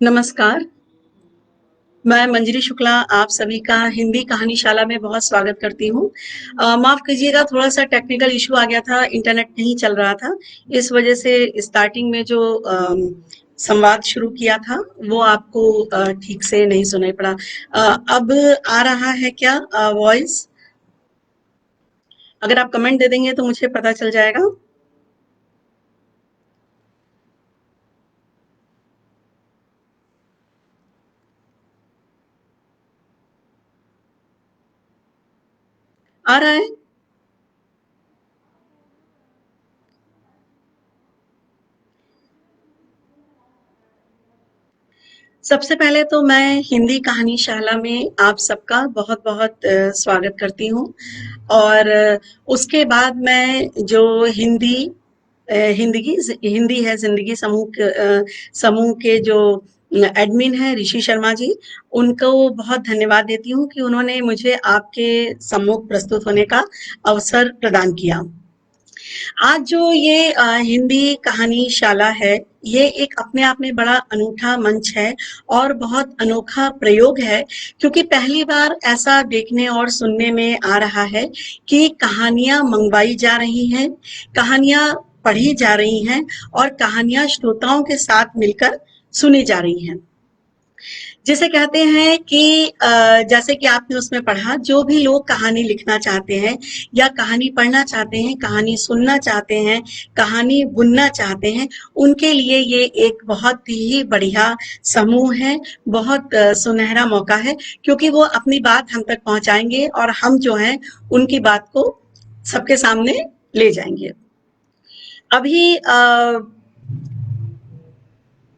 नमस्कार, मैं मंजरी शुक्ला आप सभी का हिंदी कहानीशाला में बहुत स्वागत करती हूँ। माफ़ कीजिएगा थोड़ा-सा टेक्निकल इश्यू आ गया था, इंटरनेट नहीं चल रहा था। इस वजह से स्टार्टिंग में जो संवाद शुरू किया था वो आपको ठीक से नहीं सुनाई पड़ा। अब आ रहा है क्या वॉइस? अगर आप कमेंट दे देंगे तो मुझे पता चल जाएगा। आ रहा है? सबसे पहले तो मैं हिंदी कहानीशाला में आप सबका बहुत-बहुत स्वागत करती हूँ और उसके बाद मैं जो हिंदी है ज़िंदगी समूह के जो एडमिन हैं ऋषि शर्मा जी, उनको बहुत धन्यवाद देती हूँ कि उन्होंने मुझे आपके सम्मुख प्रस्तुत होने का अवसर प्रदान किया। आज जो ये हिंदी कहानीशाला है, ये एक अपने आप में बड़ा अनूठा मंच है और बहुत अनोखा प्रयोग है क्योंकि पहली बार ऐसा देखने और सुनने में आ रहा है कि कहानियाँ मँगवाई जा रही हैं, कहानियाँ पढ़ी जा रही हैं और कहानियाँ श्रोताओं के साथ मिलकर सुनी जा रही हैं। जिसे कहते हैं कि जैसे कि आपने उसमें पढ़ा जो भी लोग कहानी लिखना चाहते हैं या कहानी पढ़ना चाहते हैं, कहानी सुनना चाहते हैं, कहानी बुनना चाहते हैं, उनके लिए ये एक बहुत ही बढ़िया समूह है, बहुत सुनहरा मौका है क्योंकि वो अपनी बात हम तक पहुंचाएंगे और हम जो हैं उनकी बात को सबके सामने ले जाएंगे। अभी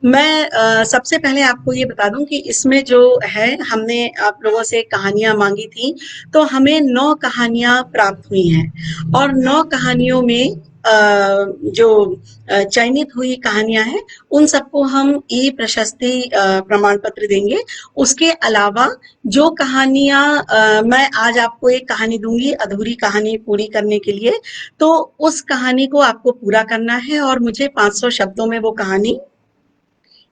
मैं सबसे पहले आपको ये बता दूं कि इसमें जो है हमने आप लोगों से कहानियां मांगी थी तो हमें 9 कहानियां प्राप्त हुई हैं और 9 कहानियों में जो चयनित हुई कहानियां हैं उन सबको हम ई प्रशस्ति प्रमाण पत्र देंगे। उसके अलावा जो कहानियां मैं आज आपको एक कहानी दूंगी अधूरी कहानी पूरी करने के लिए, तो उस कहानी को आपको पूरा करना है और मुझे 500 शब्दों में वो कहानी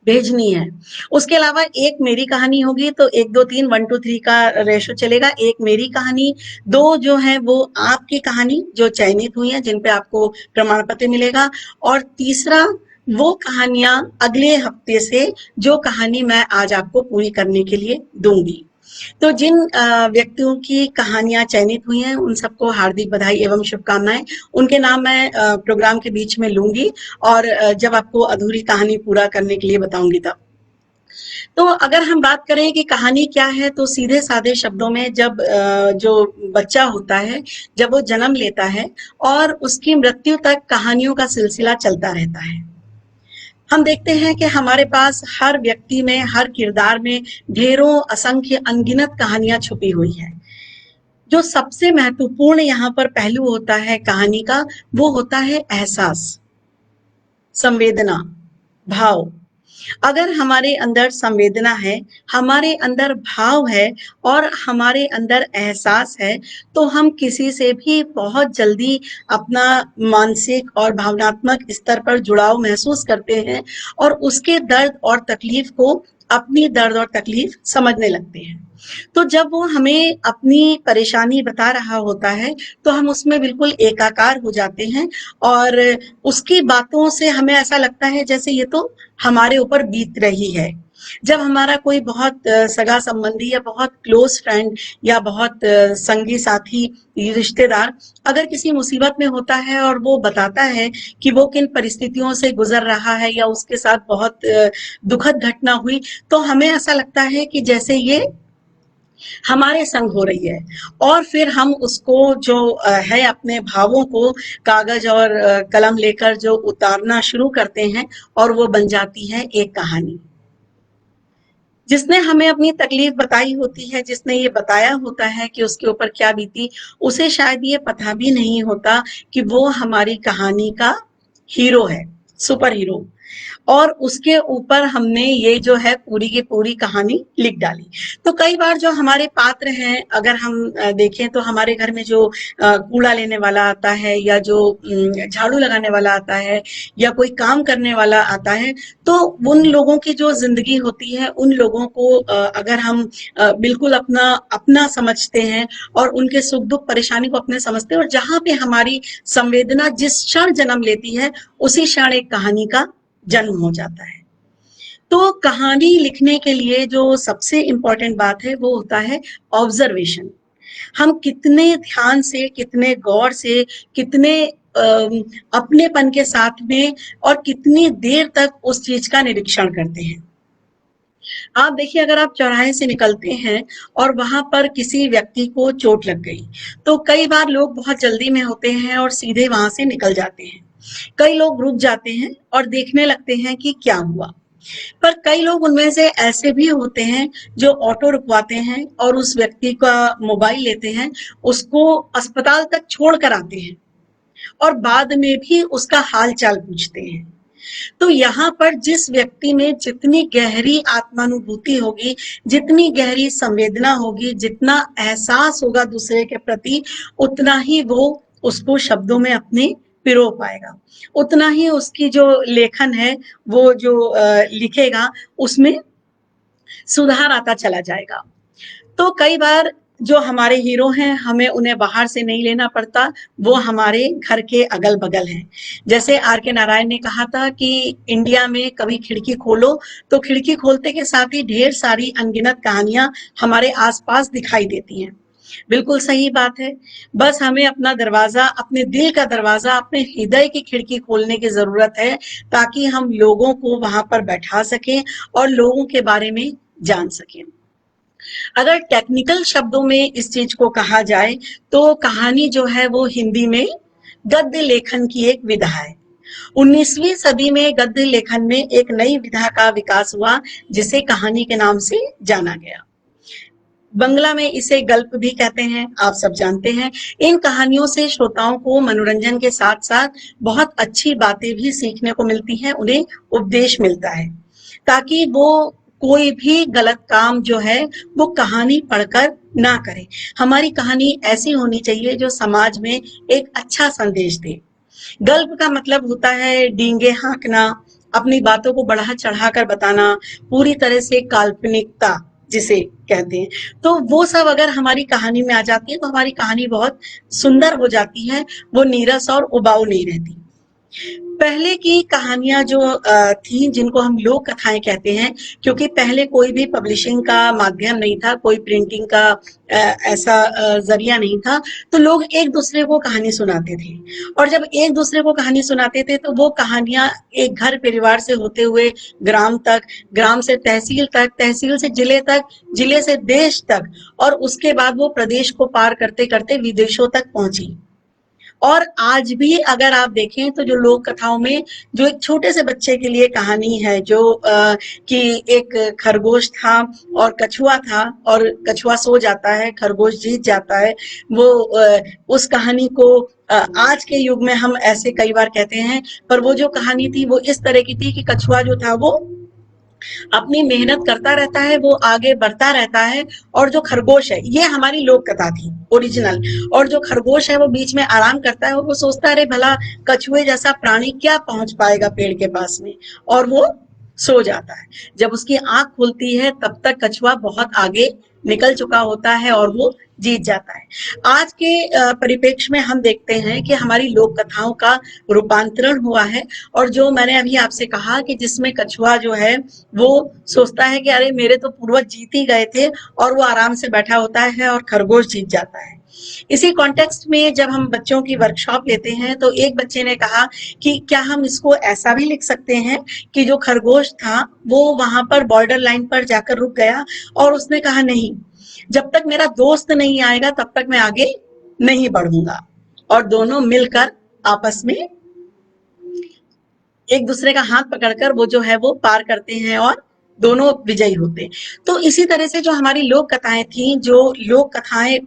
भेजनी है। उसके अलावा एक मेरी कहानी होगी तो 1 2 3 1 2 3 का रेशो चलेगा। एक मेरी कहानी, 2 जो है वो आपकी कहानी जो चयनित हुई है जिन पे आपको प्रमाण पत्र मिलेगा और तीसरा वो कहानियां अगले हफ्ते से जो कहानी मैं आज आपको पूरी करने के लिए दूंगी। तो जिन व्यक्तियों की कहानियां चयनित हुई हैं उन सबको हार्दिक बधाई एवं शुभकामनाएं। उनके नाम मैं प्रोग्राम के बीच में लूंगी और जब आपको अधूरी कहानी पूरा करने के लिए बताऊंगी तब। तो अगर हम बात करें कि कहानी क्या है तो सीधे साधे शब्दों में जब जो बच्चा होता है जब वो जन्म लेता है और उसकी मृत्यु तक कहानियों का सिलसिला चलता रहता है। हम देखते हैं कि हमारे पास हर व्यक्ति में हर किरदार में ढेरों असंख्य अनगिनत कहानियां छुपी हुई हैं। जो सबसे महत्वपूर्ण यहाँ पर पहलू होता है कहानी का वो होता है एहसास, संवेदना, भाव। अगर हमारे अंदर संवेदना है, हमारे अंदर भाव है और हमारे अंदर एहसास है तो हम किसी से भी बहुत जल्दी अपना मानसिक और भावनात्मक स्तर पर जुड़ाव महसूस करते हैं और उसके दर्द और तकलीफ को अपनी दर्द और तकलीफ समझने लगते हैं। तो जब वो हमें अपनी परेशानी बता रहा होता है तो हम उसमें बिल्कुल एकाकार हो जाते हैं और उसकी बातों से हमें ऐसा लगता है जैसे ये तो हमारे ऊपर बीत रही है। जब हमारा कोई बहुत सगा संबंधी या बहुत क्लोज फ्रेंड या बहुत संगी साथी रिश्तेदार अगर किसी मुसीबत में होता है और वो बताता है कि वो किन परिस्थितियों से गुजर रहा है या उसके साथ बहुत दुखद घटना हुई तो हमें ऐसा लगता है कि जैसे ये हमारे संग हो रही है और फिर हम उसको जो है अपने भावों को कागज और कलम लेकर जो उतारना शुरू करते हैं और वो बन जाती है एक कहानी। जिसने हमें अपनी तकलीफ बताई होती है, जिसने ये बताया होता है कि उसके ऊपर क्या बीती, उसे शायद ये पता भी नहीं होता कि वो हमारी कहानी का हीरो है, सुपर हीरो। और उसके ऊपर हमने ये जो है पूरी की पूरी कहानी लिख डाली। तो कई बार जो हमारे पात्र हैं, अगर हम देखें तो हमारे घर में जो कूड़ा लेने वाला आता है, या जो झाड़ू लगाने वाला आता है, या कोई काम करने वाला आता है, तो उन लोगों की जो जिंदगी होती है, उन लोगों को अगर हम बिल्कुल अपना अपना समझते हैं और उनके सुख दुख परेशानी को अपने समझते हैं, और जहां पे हमारी संवेदना जिस क्षण जन्म लेती है, उसी क्षण एक कहानी का जन्म हो जाता है। तो कहानी लिखने के लिए जो सबसे इंपॉर्टेंट बात है वो होता है ऑब्जर्वेशन। हम कितने ध्यान से, कितने गौर से, कितने अपनेपन के साथ में और कितनी देर तक उस चीज का निरीक्षण करते हैं। आप देखिए, अगर आप चौराहे से निकलते हैं और वहां पर किसी व्यक्ति को चोट लग गई, तो कई बार लोग बहुत जल्दी में होते हैं और सीधे वहां से निकल जाते हैं। कई लोग रुक जाते हैं और देखने लगते हैं कि क्या हुआ। पर कई लोग उनमें से ऐसे भी होते हैं जो ऑटो रुकवाते हैं और उस व्यक्ति का मोबाइल लेते हैं, उसको अस्पताल तक छोड़ कर आते हैं और बाद में भी उसका हाल चाल पूछते हैं। तो यहाँ पर जिस व्यक्ति में जितनी गहरी आत्मानुभूति होगी, जितनी गहरी संवेदना होगी, जितना एहसास होगा दूसरे के प्रति, उतना ही वो उसको शब्दों में अपने पिरो पाएगा, उतना ही उसकी जो लेखन है, वो जो लिखेगा, उसमें सुधार आता चला जाएगा। तो कई बार जो हमारे हीरो हैं, हमें उन्हें बाहर से नहीं लेना पड़ता, वो हमारे घर के अगल बगल हैं। जैसे आर के नारायण ने कहा था कि इंडिया में कभी खिड़की खोलो तो खिड़की खोलते के साथ ही ढेर सारी अनगिनत कहानियां हमारे आसपास दिखाई देती हैं। बिल्कुल सही बात है। बस हमें अपना दरवाजा, अपने दिल का दरवाजा, अपने हृदय की खिड़की खोलने की जरूरत है, ताकि हम लोगों को वहां पर बैठा सकें और लोगों के बारे में जान सकें। अगर टेक्निकल शब्दों में इस चीज को कहा जाए तो कहानी जो है वो हिंदी में गद्य लेखन की एक विधा है। 19वीं सदी में गद्य लेखन में एक नई विधा का विकास हुआ, जिसे कहानी के नाम से जाना गया। बंगला में इसे गल्प भी कहते हैं, आप सब जानते हैं। इन कहानियों से श्रोताओं को मनोरंजन के साथ साथ बहुत अच्छी बातें भी सीखने को मिलती हैं, उन्हें उपदेश मिलता है, ताकि वो कोई भी गलत काम जो है वो कहानी पढ़कर ना करे। हमारी कहानी ऐसी होनी चाहिए जो समाज में एक अच्छा संदेश दे। गल्प का मतलब होता है डींगे हाँकना, अपनी बातों को बढ़ा चढ़ा कर बताना, पूरी तरह से काल्पनिकता जिसे कहते हैं। तो वो सब अगर हमारी कहानी में आ जाती है तो हमारी कहानी बहुत सुंदर हो जाती है, वो नीरस और उबाऊ नहीं रहती। पहले की कहानियां जो थी, जिनको हम लोक कथाएं कहते हैं, क्योंकि पहले कोई भी पब्लिशिंग का माध्यम नहीं था, कोई प्रिंटिंग का ऐसा जरिया नहीं था, तो लोग एक दूसरे को कहानी सुनाते थे। और जब एक दूसरे को कहानी सुनाते थे तो वो कहानियां एक घर परिवार से होते हुए ग्राम तक, ग्राम से तहसील तक, तहसील से जिले तक, जिले से देश तक, और उसके बाद वो प्रदेश को पार करते करते विदेशों तक पहुंची। और आज भी अगर आप देखें तो जो लोक कथाओं में जो एक छोटे से बच्चे के लिए कहानी है, जो कि एक खरगोश था और कछुआ था, और कछुआ सो जाता है, खरगोश जीत जाता है, वो उस कहानी को आज के युग में हम ऐसे कई बार कहते हैं, पर वो जो कहानी थी वो इस तरह की थी कि कछुआ जो था वो अपनी मेहनत करता रहता है, वो आगे बढ़ता रहता है, और जो खरगोश है, ये हमारी लोक कथा थी ओरिजिनल, और जो खरगोश है वो बीच में आराम करता है और वो सोचता है अरे भला कछुए जैसा प्राणी क्या पहुंच पाएगा पेड़ के पास में, और वो सो जाता है। जब उसकी आंख खुलती है तब तक कछुआ बहुत आगे निकल चुका होता है और वो जीत जाता है। आज के परिप्रेक्ष्य में हम देखते हैं कि हमारी लोक कथाओं का रूपांतरण हुआ है, और जो मैंने अभी आपसे कहा कि जिसमें कछुआ जो है वो सोचता है कि अरे मेरे तो पूर्वज जीत ही गए थे, और वो आराम से बैठा होता है और खरगोश जीत जाता है। इसी कॉन्टेक्स्ट में जब हम बच्चों की वर्कशॉप लेते हैं तो एक बच्चे ने कहा कि क्या हम इसको ऐसा भी लिख सकते हैं कि जो खरगोश था वो वहां पर बॉर्डर लाइन पर जाकर रुक गया, और उसने कहा नहीं, जब तक मेरा दोस्त नहीं आएगा तब तक मैं आगे नहीं बढ़ूंगा। और दोनों मिलकर आपस में एक दूसरे का हाथ पकड़कर वो जो है वो पार करते हैं और दोनों विजयी होते हैं। तो इसी तरह से जो हमारी लोक कथाएं थी, जो लोक कथाएं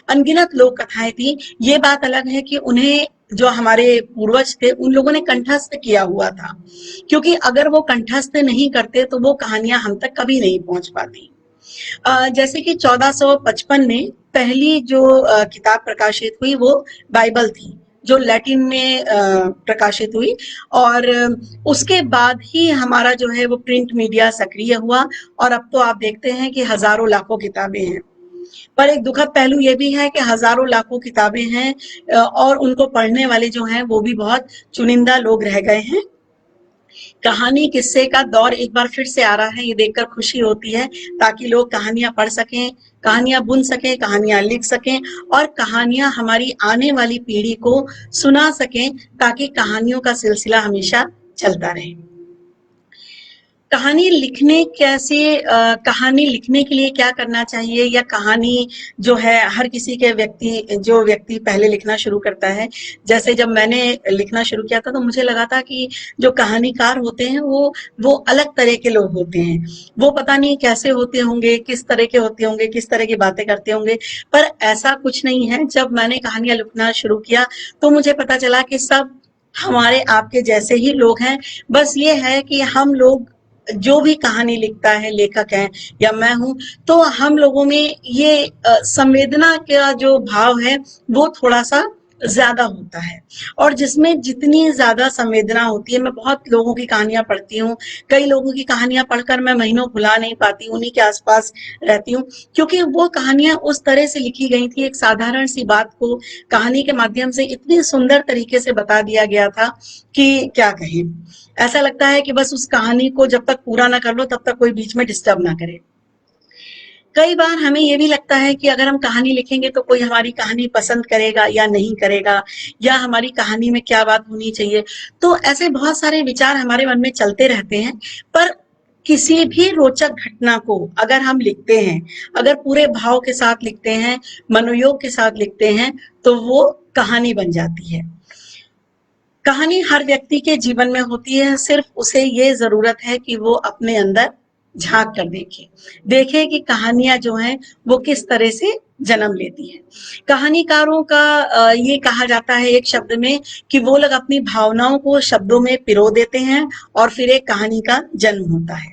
अनगिनत लोक कथाएं थी, ये बात अलग है कि उन्हें जो हमारे पूर्वज थे उन लोगों ने कंठस्थ किया हुआ था, क्योंकि अगर वो कंठस्थ नहीं करते तो वो कहानियां हम तक कभी नहीं पहुंच पाती। जैसे कि 1455 में पहली जो किताब प्रकाशित हुई वो बाइबल थी, जो लैटिन में प्रकाशित हुई, और उसके बाद ही हमारा जो है वो प्रिंट मीडिया सक्रिय हुआ, और अब तो आप देखते हैं कि हजारों लाखों किताबें हैं। पर एक दुखद पहलू ये भी है कि हजारों लाखों किताबें हैं, और उनको पढ़ने वाले जो हैं वो भी बहुत चुनिंदा लोग रह गए हैं। कहानी किस्से का दौर एक बार फिर से आ रहा है, ये देखकर खुशी होती है, ताकि लोग कहानियां पढ़ सकें, कहानियां बुन सकें, कहानियां लिख सकें, और कहानियां हमारी आने वाली पीढ़ी को सुना सकें, ताकि कहानियों का सिलसिला हमेशा चलता रहे। कहानी लिखने कैसे कहानी लिखने के लिए क्या करना चाहिए, या कहानी जो है हर किसी के व्यक्ति पहले लिखना शुरू करता है। जैसे जब मैंने लिखना शुरू किया था तो मुझे लगा था कि जो कहानीकार होते हैं वो अलग तरह के लोग होते हैं, वो पता नहीं कैसे होते होंगे, किस तरह के होते होंगे, किस तरह की बातें करते होंगे। पर ऐसा कुछ नहीं है। जब मैंने कहानियां लिखना शुरू किया तो मुझे पता चला कि सब हमारे आपके जैसे ही लोग हैं। बस ये है कि हम लोग, जो भी कहानी लिखता है, लेखक है या मैं हूं, तो हम लोगों में ये संवेदना का जो भाव है वो थोड़ा सा ज्यादा होता है। और जिसमें जितनी ज्यादा संवेदना होती है, मैं बहुत लोगों की कहानियां पढ़ती हूँ, कई लोगों की कहानियां पढ़कर मैं महीनों भुला नहीं पाती, उन्हीं के आसपास रहती हूँ, क्योंकि वो कहानियां उस तरह से लिखी गई थी, एक साधारण सी बात को कहानी के माध्यम से इतनी सुंदर तरीके से बता दिया गया था कि क्या कहें। ऐसा लगता है कि बस उस कहानी को जब तक पूरा ना कर लो तब तक कोई बीच में डिस्टर्ब ना करे। कई बार हमें ये भी लगता है कि अगर हम कहानी लिखेंगे तो कोई हमारी कहानी पसंद करेगा या नहीं करेगा, या हमारी कहानी में क्या बात होनी चाहिए। तो ऐसे बहुत सारे विचार हमारे मन में चलते रहते हैं। पर किसी भी रोचक घटना को अगर हम लिखते हैं, अगर पूरे भाव के साथ लिखते हैं, मनोयोग के साथ लिखते हैं, तो वो कहानी बन जाती है। कहानी हर व्यक्ति के जीवन में होती है, सिर्फ उसे ये जरूरत है कि वो अपने अंदर झांक कर देखे, देखे कि कहानियां जो हैं वो किस तरह से जन्म लेती हैं। कहानीकारों का ये कहा जाता है एक शब्द में कि वो लोग अपनी भावनाओं को शब्दों में पिरो देते हैं, और फिर एक कहानी का जन्म होता है।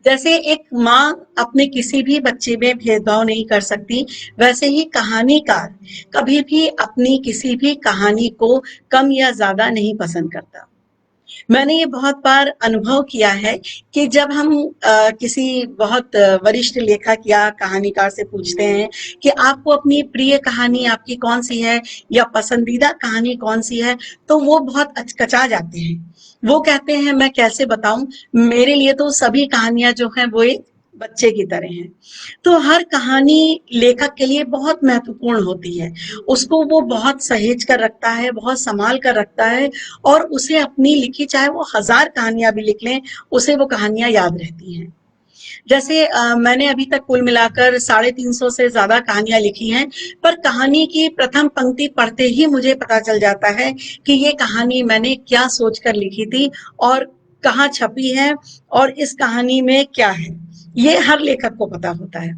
जैसे एक माँ अपने किसी भी बच्चे में भेदभाव नहीं कर सकती, वैसे ही कहानीकार कभी भी अपनी किसी भी कहानी को कम या ज्यादा नहीं पसंद करता। मैंने ये बहुत बार अनुभव किया है कि जब हम किसी बहुत वरिष्ठ लेखक या कहानीकार से पूछते हैं कि आपको अपनी प्रिय कहानी आपकी कौन सी है, या पसंदीदा कहानी कौन सी है, तो वो बहुत अचकचा जाते हैं। वो कहते हैं मैं कैसे बताऊं, मेरे लिए तो सभी कहानियां जो हैं वो एक बच्चे की तरह हैं। तो हर कहानी लेखक के लिए बहुत महत्वपूर्ण होती है, उसको वो बहुत सहेज कर रखता है, बहुत संभाल कर रखता है, और उसे अपनी लिखी चाहे वो 1000 कहानियां भी लिख लें, उसे वो कहानियां याद रहती हैं। जैसे मैंने अभी तक कुल मिलाकर 350 से ज्यादा कहानियां लिखी हैं, पर कहानी की प्रथम पंक्ति पढ़ते ही मुझे पता चल जाता है कि ये कहानी मैंने क्या सोचकर लिखी थी, और कहाँ छपी है, और इस कहानी में क्या है, ये हर लेखक को पता होता है।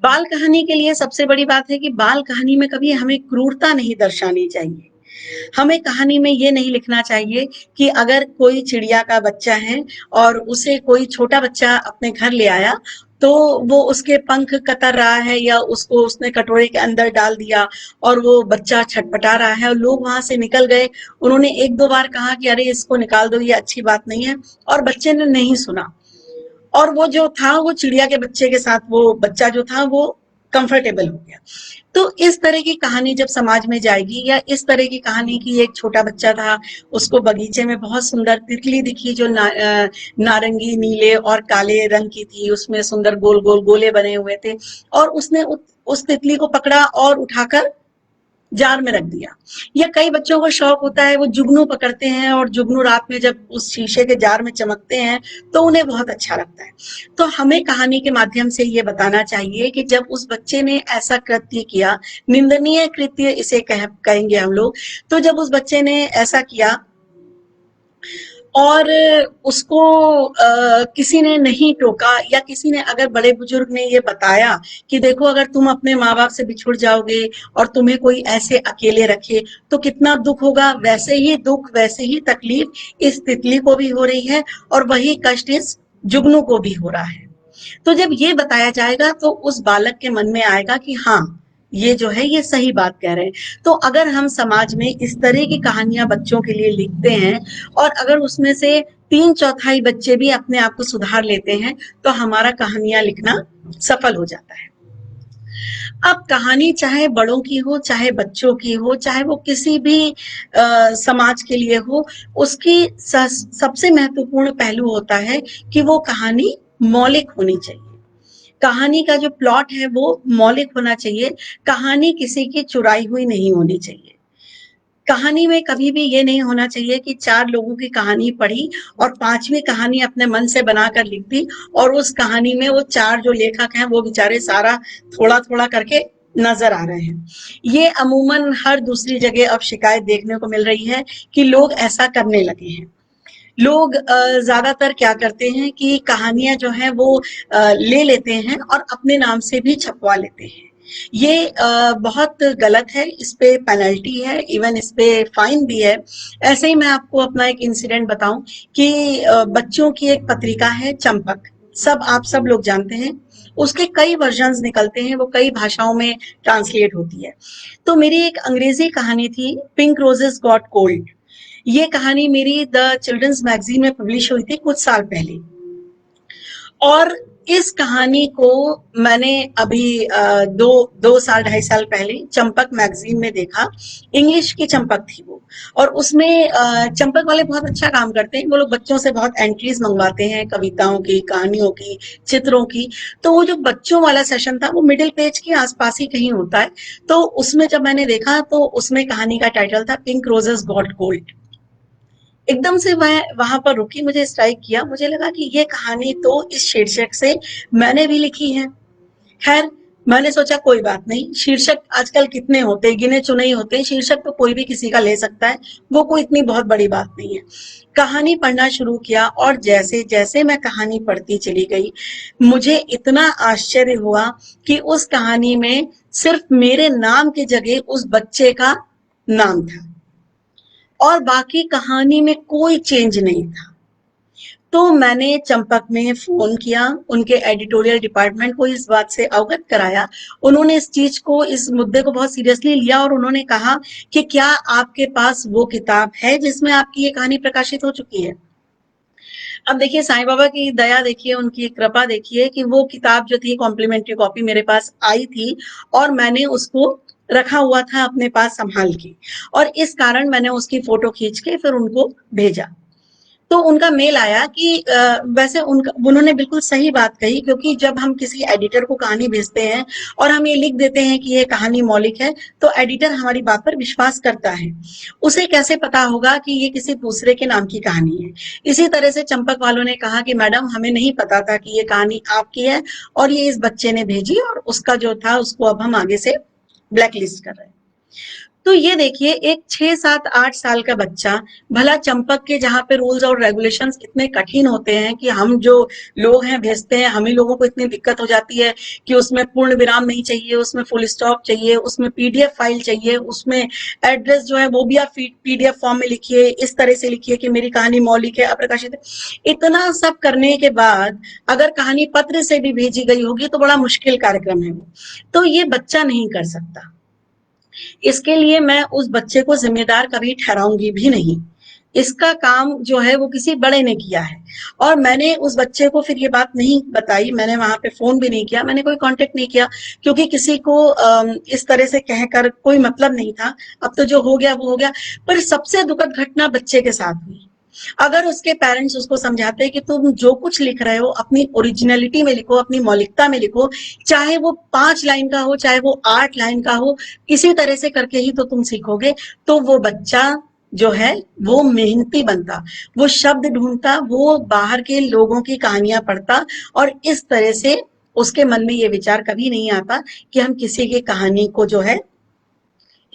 बाल कहानी के लिए सबसे बड़ी बात है कि बाल कहानी में कभी हमें क्रूरता नहीं दर्शानी चाहिए। हमें कहानी में ये नहीं लिखना चाहिए कि अगर कोई चिड़िया का बच्चा है और उसे कोई छोटा बच्चा अपने घर ले आया, तो वो उसके पंख कतर रहा है, या उसको उसने कटोरे के अंदर डाल दिया और वो बच्चा छटपटा रहा है, और लोग वहां से निकल गए, उन्होंने एक दो बार कहा कि अरे इसको निकाल दो, ये अच्छी बात नहीं है, और बच्चे ने नहीं सुना, और वो जो था वो चिड़िया के बच्चे के साथ वो बच्चा जो था वो कंफर्टेबल हो गया। तो इस तरह की कहानी जब समाज में जाएगी, या इस तरह की कहानी की एक छोटा बच्चा था, उसको बगीचे में बहुत सुंदर तितली दिखी जो नारंगी, नीले और काले रंग की थी, उसमें सुंदर गोल गोल गोले बने हुए थे, और उसने उस तितली को पकड़ा और उठाकर जार में रख दिया। या कई बच्चों को शौक होता है, वो जुगनू पकड़ते हैं, और जुगनू रात में जब उस शीशे के जार में चमकते हैं तो उन्हें बहुत अच्छा लगता है। तो हमें कहानी के माध्यम से ये बताना चाहिए कि जब उस बच्चे ने ऐसा कृत्य किया, निंदनीय कृत्य इसे कहेंगे हम लोग, तो जब उस बच्चे ने ऐसा किया और उसको किसी ने नहीं टोका, या किसी ने, अगर बड़े बुजुर्ग ने ये बताया कि देखो अगर तुम अपने माँ बाप से बिछुड़ जाओगे और तुम्हें कोई ऐसे अकेले रखे तो कितना दुख होगा, वैसे ही दुख, वैसे ही तकलीफ इस तितली को भी हो रही है और वही कष्ट इस जुगनू को भी हो रहा है। तो जब ये बताया जाएगा तो उस बालक के मन में आएगा कि हाँ, ये जो है ये सही बात कह रहे हैं। तो अगर हम समाज में इस तरह की कहानियां बच्चों के लिए लिखते हैं और अगर उसमें से 3/4 बच्चे भी अपने आप को सुधार लेते हैं तो हमारा कहानियां लिखना सफल हो जाता है। अब कहानी चाहे बड़ों की हो, चाहे बच्चों की हो, चाहे वो किसी भी समाज के लिए हो, उसकी सबसे महत्वपूर्ण पहलू होता है कि वो कहानी मौलिक होनी चाहिए। कहानी का जो प्लॉट है वो मौलिक होना चाहिए। कहानी किसी की चुराई हुई नहीं होनी चाहिए। कहानी में कभी भी ये नहीं होना चाहिए कि 4 लोगों की कहानी पढ़ी और 5वीं कहानी अपने मन से बनाकर लिख दी और उस कहानी में वो 4 जो लेखक हैं वो बेचारे सारा थोड़ा-थोड़ा करके नज़र आ रहे हैं। ये अमूमन हर दूसरी जगह अब शिकायत देखने को मिल रही है कि लोग ऐसा करने लगे हैं। लोग ज़्यादातर क्या करते हैं कि कहानियाँ जो हैं वो ले लेते हैं और अपने नाम से भी छपवा लेते हैं। ये बहुत गलत है, इस पे पेनल्टी है, इवन इस पे फाइन भी है। ऐसे ही मैं आपको अपना एक इंसिडेंट बताऊं कि बच्चों की एक पत्रिका है चंपक, आप सब लोग जानते हैं। उसके कई वर्जन्स निकलते हैं, वो कई भाषाओं में ट्रांसलेट होती है। तो मेरी एक अंग्रेजी कहानी थी, पिंक रोजेस गॉट कोल्ड। ये कहानी मेरी द चिल्ड्रंस मैगजीन में पब्लिश हुई थी कुछ साल पहले, और इस कहानी को मैंने अभी 2 साल 2.5 साल पहले चंपक मैगजीन में देखा। इंग्लिश की चंपक थी वो, और उसमें चंपक वाले बहुत अच्छा काम करते हैं। वो लोग बच्चों से बहुत एंट्रीज मंगवाते हैं, कविताओं की, कहानियों की, चित्रों की। तो वो जो बच्चों वाला सेशन था वो मिडिल पेज के आसपास ही कहीं होता है। तो उसमें जब मैंने देखा तो उसमें कहानी का टाइटल था पिंक रोजेस गॉट कोल्ड। एकदम से मैं वहां पर रुकी, मुझे स्ट्राइक किया, मुझे लगा कि ये कहानी तो इस शीर्षक से मैंने भी लिखी है। खैर, मैंने सोचा कोई बात नहीं, शीर्षक आजकल कितने होते हैं, गिने चुने ही होते हैं, शीर्षक तो कोई भी किसी का ले सकता है, वो कोई इतनी बहुत बड़ी बात नहीं है। कहानी पढ़ना शुरू किया और जैसे जैसे मैं कहानी पढ़ती चली गई, मुझे इतना आश्चर्य हुआ कि उस कहानी में सिर्फ मेरे नाम की जगह उस बच्चे का नाम था और बाकी कहानी में कोई चेंज नहीं था। तो मैंने चंपक में फोन किया, उनके एडिटोरियल डिपार्टमेंट को इस बात से अवगत कराया। उन्होंने इस चीज को, इस मुद्दे को बहुत सीरियसली लिया और उन्होंने कहा कि क्या आपके पास वो किताब है जिसमें आपकी ये कहानी प्रकाशित हो चुकी है। अब देखिए, साईं बाबा की दया देखिए, उनकी कृपा देखिए कि वो किताब जो थी कॉम्प्लीमेंट्री कॉपी मेरे पास आई थी और मैंने उसको रखा हुआ था अपने पास संभाल के, और इस कारण मैंने उसकी फोटो खींच के फिर उनको भेजा। तो उनका मेल आया कि वैसे उन्होंने बिल्कुल सही बात कही, क्योंकि जब हम किसी एडिटर को कहानी भेजते हैं और हम ये लिख देते हैं कि ये कहानी मौलिक है, तो एडिटर हमारी बात पर विश्वास करता है। उसे कैसे पता होगा कि ये किसी दूसरे के नाम की कहानी है। इसी तरह से चंपक वालों ने कहा कि मैडम, हमें नहीं पता था कि ये कहानी आपकी है और ये इस बच्चे ने भेजी, और उसका जो था उसको अब हम आगे से ब्लैकलिस्ट कर रहे हैं। तो ये देखिए, एक 6, 7, 8 साल का बच्चा, भला चंपक के जहाँ पे रूल्स और रेगुलेशंस इतने कठिन होते हैं कि हम जो लोग हैं भेजते हैं, हम ही लोगों को इतनी दिक्कत हो जाती है कि उसमें पूर्ण विराम नहीं चाहिए, उसमें फुल स्टॉप चाहिए, उसमें पीडीएफ फाइल चाहिए, उसमें एड्रेस जो है वो भी आप पीडीएफ फॉर्म में लिखिए, इस तरह से लिखिए कि मेरी कहानी मौलिक है, अप्रकाशित है। इतना सब करने के बाद अगर कहानी पत्र से भी भेजी गई होगी तो बड़ा मुश्किल कार्यक्रम है वो। तो ये बच्चा नहीं कर सकता। इसके लिए मैं उस बच्चे को जिम्मेदार कभी ठहराऊंगी भी नहीं। इसका काम जो है वो किसी बड़े ने किया है, और मैंने उस बच्चे को फिर ये बात नहीं बताई, मैंने वहां पे फोन भी नहीं किया, मैंने कोई कांटेक्ट नहीं किया, क्योंकि किसी को इस तरह से कहकर कोई मतलब नहीं था। अब तो जो हो गया वो हो गया। पर सबसे दुखद घटना बच्चे के साथ हुई। अगर उसके पेरेंट्स उसको समझाते कि तुम जो कुछ लिख रहे हो अपनी ओरिजिनलिटी में लिखो, अपनी मौलिकता में लिखो, चाहे वो 5 लाइन का हो, चाहे वो 8 लाइन का हो, इसी तरह से करके ही तो तुम सीखोगे। तो वो बच्चा जो है वो मेहनती बनता, वो शब्द ढूंढता, वो बाहर के लोगों की कहानियां पढ़ता, और इस तरह से उसके मन में ये विचार कभी नहीं आता कि हम किसी की कहानी को जो है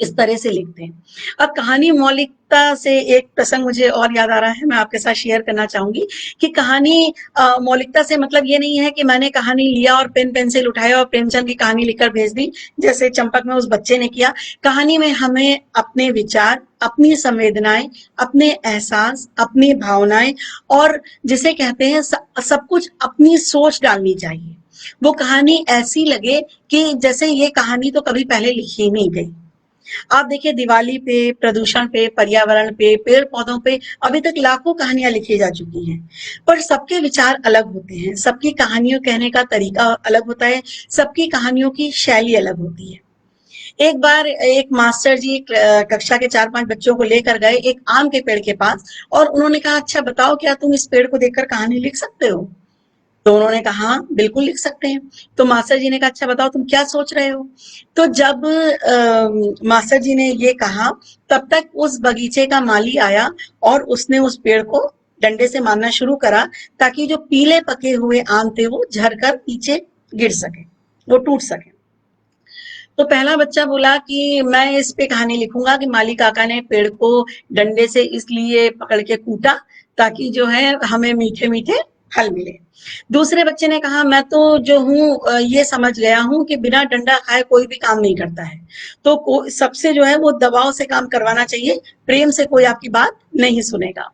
इस तरह से लिखते हैं। अब कहानी मौलिकता से एक प्रसंग मुझे और याद आ रहा है, मैं आपके साथ शेयर करना चाहूंगी कि कहानी मौलिकता से मतलब ये नहीं है कि मैंने कहानी लिया और पेन पेंसिल उठाया और प्रेमचंद की कहानी लिखकर भेज दी, जैसे चंपक में उस बच्चे ने किया। कहानी में हमें अपने विचार, अपनी संवेदनाएं, अपने एहसास, अपनी भावनाएं और जिसे कहते हैं सब कुछ अपनी सोच डालनी चाहिए। वो कहानी ऐसी लगे कि जैसे ये कहानी तो कभी पहले लिखी ही नहीं गई। आप देखिए दिवाली पे, प्रदूषण पे, पर्यावरण पे, पेड़ पौधों पे अभी तक लाखों कहानियां लिखी जा चुकी हैं, पर सबके विचार अलग होते हैं, सबकी कहानियों कहने का तरीका अलग होता है, सबकी कहानियों की शैली अलग होती है। एक बार एक मास्टर जी कक्षा के 4-5 बच्चों को लेकर गए एक आम के पेड़ के पास और उन्होंने कहा, अच्छा बताओ क्या तुम इस पेड़ को देखकर कहानी लिख सकते हो? तो उन्होंने कहा हाँ बिल्कुल लिख सकते हैं। तो मास्टर जी ने कहा, अच्छा बताओ तुम क्या सोच रहे हो? तो जब मास्टर जी ने ये कहा, तब तक उस बगीचे का माली आया और उसने उस पेड़ को डंडे से मारना शुरू करा ताकि जो पीले पके हुए आम थे वो झरकर पीछे गिर सके, वो टूट सके। तो पहला बच्चा बोला कि मैं इस पे कहानी लिखूंगा कि माली काका ने पेड़ को डंडे से इसलिए पकड़ के कूटा ताकि जो है हमें मीठे मीठे फल मिले। दूसरे बच्चे ने कहा, मैं तो जो हूँ ये समझ गया हूँ कि बिना डंडा खाए कोई भी काम नहीं करता है, तो सबसे जो है वो दबाव से काम करवाना चाहिए, प्रेम से कोई आपकी बात नहीं सुनेगा।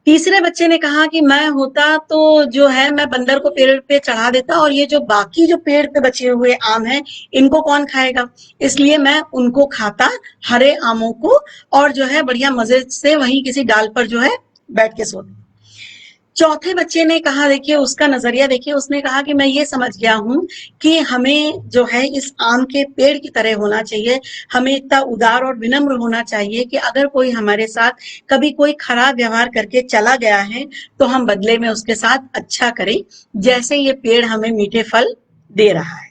तीसरे बच्चे ने कहा कि मैं होता तो जो है मैं बंदर को पेड़ पे चढ़ा देता और ये जो बाकी जो पेड़ पे बचे हुए आम हैं इनको कौन खाएगा, इसलिए मैं उनको खाता, हरे आमों को, और जो है बढ़िया मजे से वहीं किसी डाल पर जो है बैठ के सोता। चौथे बच्चे ने कहा, देखिए उसका नजरिया देखिए, उसने कहा कि मैं ये समझ गया हूँ कि हमें जो है इस आम के पेड़ की तरह होना चाहिए, हमें इतना उदार और विनम्र होना चाहिए कि अगर कोई हमारे साथ कभी कोई खराब व्यवहार करके चला गया है तो हम बदले में उसके साथ अच्छा करें, जैसे ये पेड़ हमें मीठे फल दे रहा है।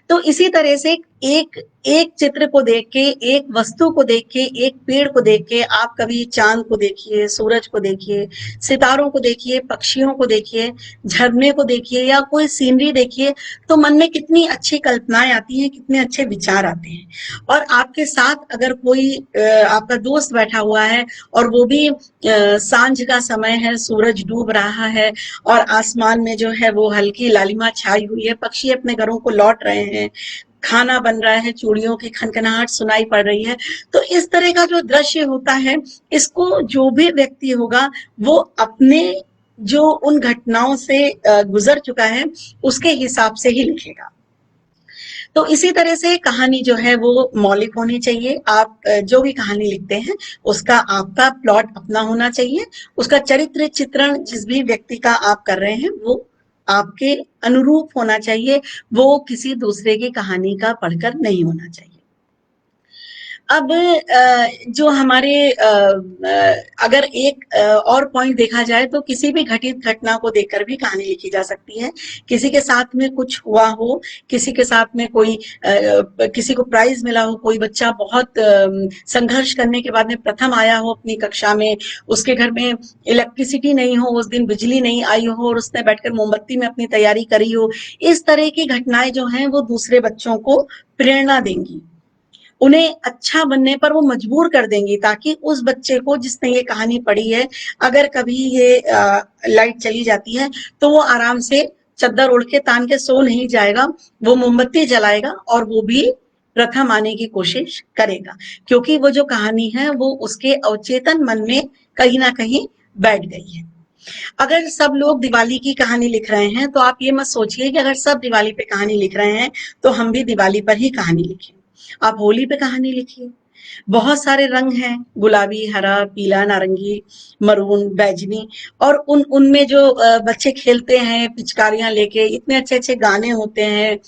तो इसी तरह से एक एक चित्र को देख के, एक वस्तु को देख के, एक पेड़ को देख के आप कभी चांद को देखिए, सूरज को देखिए, सितारों को देखिए, पक्षियों को देखिए, झरने को देखिए या कोई सीनरी देखिए, तो मन में कितनी अच्छी कल्पनाएं आती हैं, कितने अच्छे विचार आते हैं। और आपके साथ अगर कोई आपका दोस्त बैठा हुआ है और वो भी सांझ का समय है, सूरज डूब रहा है और आसमान में जो है वो हल्की लालिमा छाई हुई है, पक्षी अपने घरों को लौट रहे हैं, खाना बन रहा है, चूड़ियों की खनखनाहट सुनाई पड़ रही है, तो इस तरह का जो दृश्य होता है, इसको जो भी व्यक्ति होगा वो अपने जो उन घटनाओं से गुजर चुका है उसके हिसाब से ही लिखेगा। तो इसी तरह से कहानी जो है वो मौलिक होनी चाहिए। आप जो भी कहानी लिखते हैं उसका आपका प्लॉट अपना होना चाहिए, उसका चरित्र चित्रण जिस भी व्यक्ति का आप कर रहे हैं वो आपके अनुरूप होना चाहिए, वो किसी दूसरे की कहानी का पढ़कर नहीं होना चाहिए। अब जो हमारे अगर एक और पॉइंट देखा जाए तो किसी भी घटित घटना को देखकर भी कहानी लिखी जा सकती है। किसी के साथ में कुछ हुआ हो, किसी के साथ में कोई किसी को प्राइज मिला हो, कोई बच्चा बहुत संघर्ष करने के बाद में प्रथम आया हो अपनी कक्षा में, उसके घर में इलेक्ट्रिसिटी नहीं हो, उस दिन बिजली नहीं आई हो और उसने बैठकर मोमबत्ती में अपनी तैयारी करी हो, इस तरह की घटनाएं जो हैं वो दूसरे बच्चों को प्रेरणा देंगी, उन्हें अच्छा बनने पर वो मजबूर कर देंगी, ताकि उस बच्चे को जिसने ये कहानी पढ़ी है, अगर कभी ये लाइट चली जाती है तो वो आराम से चद्दर ओढ़ के तान के सो नहीं जाएगा, वो मोमबत्ती जलाएगा और वो भी प्रथम आने की कोशिश करेगा, क्योंकि वो जो कहानी है वो उसके अवचेतन मन में कहीं ना कहीं बैठ गई है। अगर सब लोग दिवाली की कहानी लिख रहे हैं तो आप ये मत सोचिए कि अगर सब दिवाली पे कहानी लिख रहे हैं तो हम भी दिवाली पर ही कहानी लिखें। आप होली पे कहानी लिखिए, बहुत सारे रंग हैं, गुलाबी, हरा, पीला, नारंगी, मरून, बैजनी, और उनमें जो बच्चे खेलते हैं पिचकारियां लेके, इतने अच्छे अच्छे गाने होते हैं,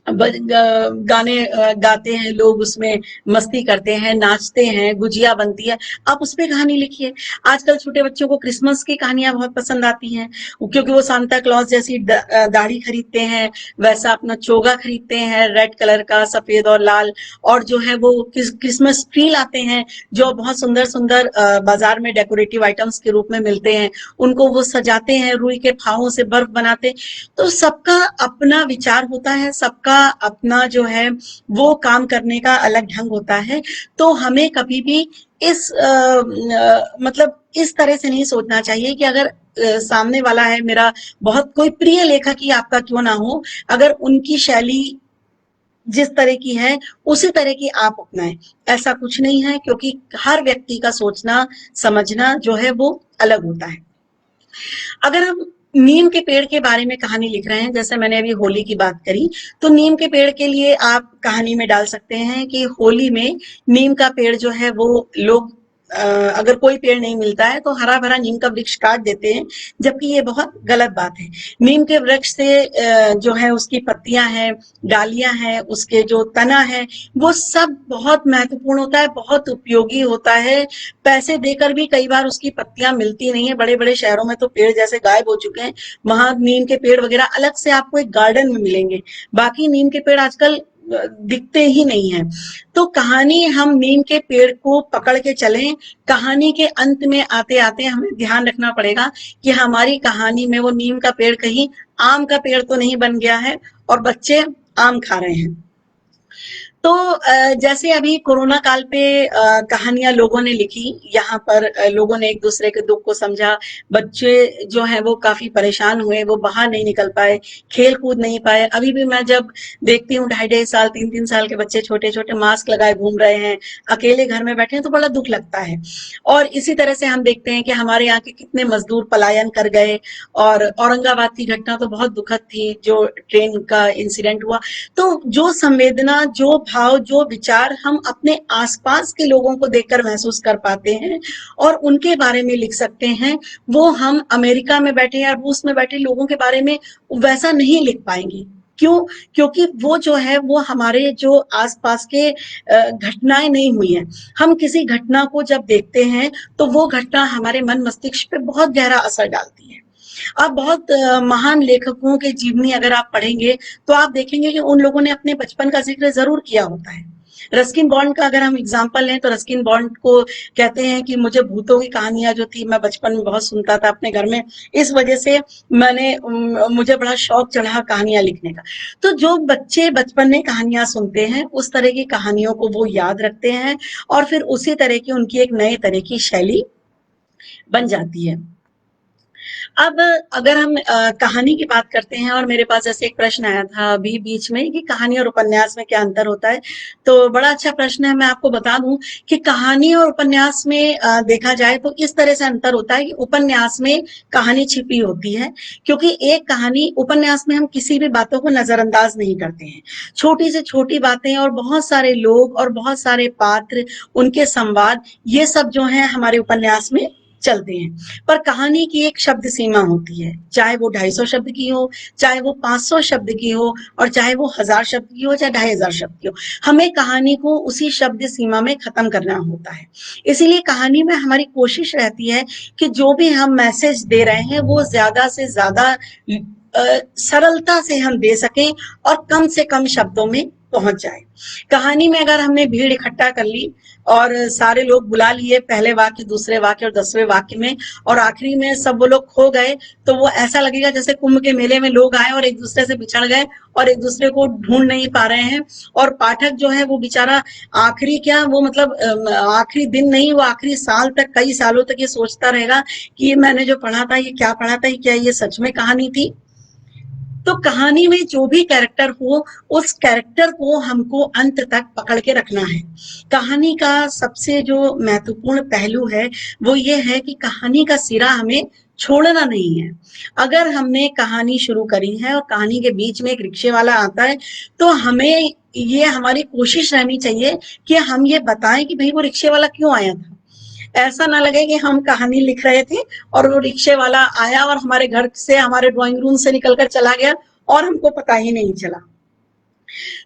गाने गाते हैं लोग, उसमें मस्ती करते हैं, नाचते हैं, गुजिया बनती है, आप उस पर कहानी लिखिए। आजकल छोटे बच्चों को क्रिसमस की कहानियां बहुत पसंद आती हैं, क्योंकि वो सांता क्लॉज जैसी दाढ़ी खरीदते हैं, वैसा अपना चोगा खरीदते हैं रेड कलर का, सफेद और लाल, और जो है वो क्रिसमस ट्री लाते हैं जो बहुत सुंदर सुंदर बाजार में डेकोरेटिव आइटम्स के रूप में मिलते हैं, उनको वो सजाते हैं, रुई के फावों से बर्फ बनाते। तो सबका अपना विचार होता है, सबका अपना जो है वो काम करने का अलग ढंग होता है। तो हमें कभी भी मतलब इस तरह से नहीं सोचना चाहिए कि अगर सामने वाला है मेरा बहुत कोई प्रिय लेखक ही आपका क्यों ना हो, अगर उनकी शैली जिस तरह की है उसी तरह की आप अपनाएं। ऐसा कुछ नहीं है, क्योंकि हर व्यक्ति का सोचना समझना जो है वो अलग होता है। अगर हम नीम के पेड़ के बारे में कहानी लिख रहे हैं, जैसे मैंने अभी होली की बात करी, तो नीम के पेड़ के लिए आप कहानी में डाल सकते हैं कि होली में नीम का पेड़ जो है वो लोग अगर कोई पेड़ नहीं मिलता है तो हरा भरा नीम का वृक्ष काट देते हैं, जबकि ये बहुत गलत बात है। नीम के वृक्ष से जो है उसकी पत्तियां हैं, डालियां हैं, उसके जो तना है, वो सब बहुत महत्वपूर्ण होता है, बहुत उपयोगी होता है। पैसे देकर भी कई बार उसकी पत्तियां मिलती नहीं है। बड़े बड़े शहरों में तो पेड़ जैसे गायब हो चुके हैं, वहां नीम के पेड़ वगैरह अलग से आपको एक गार्डन में मिलेंगे, बाकी नीम के पेड़ आजकल दिखते ही नहीं है। तो कहानी हम नीम के पेड़ को पकड़ के चलें। कहानी के अंत में आते आते हमें ध्यान रखना पड़ेगा कि हमारी कहानी में वो नीम का पेड़ कहीं आम का पेड़ तो नहीं बन गया है और बच्चे आम खा रहे हैं। तो जैसे अभी कोरोना काल पे कहानियां लोगों ने लिखी, यहाँ पर लोगों ने एक दूसरे के दुख को समझा। बच्चे जो हैं वो काफी परेशान हुए, वो बाहर नहीं निकल पाए, खेल कूद नहीं पाए। अभी भी मैं जब देखती हूँ 2.5-2.5 साल 3-3 साल के बच्चे छोटे छोटे मास्क लगाए घूम रहे हैं, अकेले घर में बैठे हैं, तो बड़ा दुख लगता है। और इसी तरह से हम देखते हैं कि हमारे यहाँ के कितने मजदूर पलायन कर गए। और औरंगाबाद की घटना तो बहुत दुखद थी, जो ट्रेन का इंसिडेंट हुआ। तो जो संवेदना, जो भाव, जो विचार हम अपने आसपास के लोगों को देखकर महसूस कर पाते हैं और उनके बारे में लिख सकते हैं, वो हम अमेरिका में बैठे या रूस में बैठे लोगों के बारे में वैसा नहीं लिख पाएंगे। क्यों? क्योंकि वो जो है वो हमारे जो आसपास के घटनाएं नहीं हुई हैं। हम किसी घटना को जब देखते हैं तो वो घटना हमारे मन मस्तिष्क पे बहुत गहरा असर डालती है। अब बहुत महान लेखकों के जीवनी अगर आप पढ़ेंगे तो आप देखेंगे कि उन लोगों ने अपने बचपन का जिक्र जरूर किया होता है। रस्किन बॉन्ड का अगर हम एग्जाम्पल लें तो रस्किन बॉन्ड को कहते हैं कि मुझे भूतों की कहानियां जो थी मैं बचपन में बहुत सुनता था अपने घर में, इस वजह से मुझे बड़ा शौक चढ़ा कहानियां लिखने का। तो जो बच्चे बचपन में कहानियां सुनते हैं उस तरह की कहानियों को वो याद रखते हैं और फिर उसी तरह की उनकी एक नए तरह की शैली बन जाती है। अब अगर हम कहानी की बात करते हैं, और मेरे पास ऐसे एक प्रश्न आया था अभी बीच में कि कहानी और उपन्यास में क्या अंतर होता है, तो बड़ा अच्छा प्रश्न है। मैं आपको बता दूं कि कहानी और उपन्यास में देखा जाए तो इस तरह से अंतर होता है कि उपन्यास में कहानी छिपी होती है, क्योंकि एक कहानी उपन्यास में हम किसी भी बातों को नजरअंदाज नहीं करते हैं। छोटी से छोटी बातें और बहुत सारे लोग और बहुत सारे पात्र, उनके संवाद, ये सब जो है हमारे उपन्यास में चलते हैं। पर कहानी की एक शब्द सीमा होती है, चाहे वो 250 शब्द की हो, चाहे वो 500 शब्द की हो, और चाहे वो 1000 शब्द की हो, चाहे 2500 शब्द की हो। हमें कहानी को उसी शब्द सीमा में खत्म करना होता है। इसीलिए कहानी में हमारी कोशिश रहती है कि जो भी हम मैसेज दे रहे हैं वो ज्यादा से ज्यादा सरलता से हम दे सकें और कम से कम शब्दों में पहुंच जाए। कहानी में अगर हमने भीड़ इकट्ठा कर ली और सारे लोग बुला लिए पहले वाक्य, दूसरे वाक्य और 10वें वाक्य में, और आखिरी में सब वो लोग खो गए, तो वो ऐसा लगेगा जैसे कुंभ के मेले में लोग आए और एक दूसरे से बिछड़ गए और एक दूसरे को ढूंढ नहीं पा रहे हैं। और पाठक जो है वो बेचारा आखिरी क्या, वो मतलब आखिरी दिन नहीं, वो आखिरी साल तक, कई सालों तक ये सोचता रहेगा कि ये मैंने जो पढ़ा था ये क्या पढ़ा था, क्या ये सच में कहानी थी। तो कहानी में जो भी कैरेक्टर हो उस कैरेक्टर को हमको अंत तक पकड़ के रखना है। कहानी का सबसे जो महत्वपूर्ण पहलू है वो ये है कि कहानी का सिरा हमें छोड़ना नहीं है। अगर हमने कहानी शुरू करी है और कहानी के बीच में एक रिक्शे वाला आता है तो हमें ये हमारी कोशिश रहनी चाहिए कि हम ये बताएं कि भाई वो रिक्शे वाला क्यों आया था। ऐसा ना लगे कि हम कहानी लिख रहे थे और वो रिक्शे वाला आया और हमारे घर से, हमारे ड्राइंग रूम से निकलकर चला गया और हमको पता ही नहीं चला।